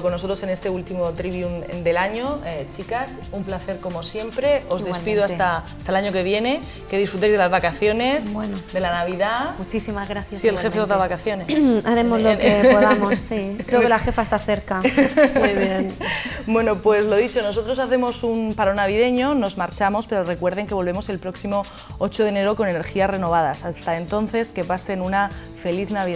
con nosotros en este último Trivium del año. Chicas, un placer como siempre. Os despido hasta el año que viene. Que disfrutéis de las vacaciones, de la Navidad. Muchísimas gracias. Si el jefe os da vacaciones. Haremos lo que podamos, sí. Creo que la jefa está cerca. Muy bien. Bueno, pues lo dicho, nosotros hacemos un paro navideño, nos marchamos, pero recuerden que volvemos el próximo 8 de enero con energías renovadas. Hasta entonces, que pasen una feliz Navidad.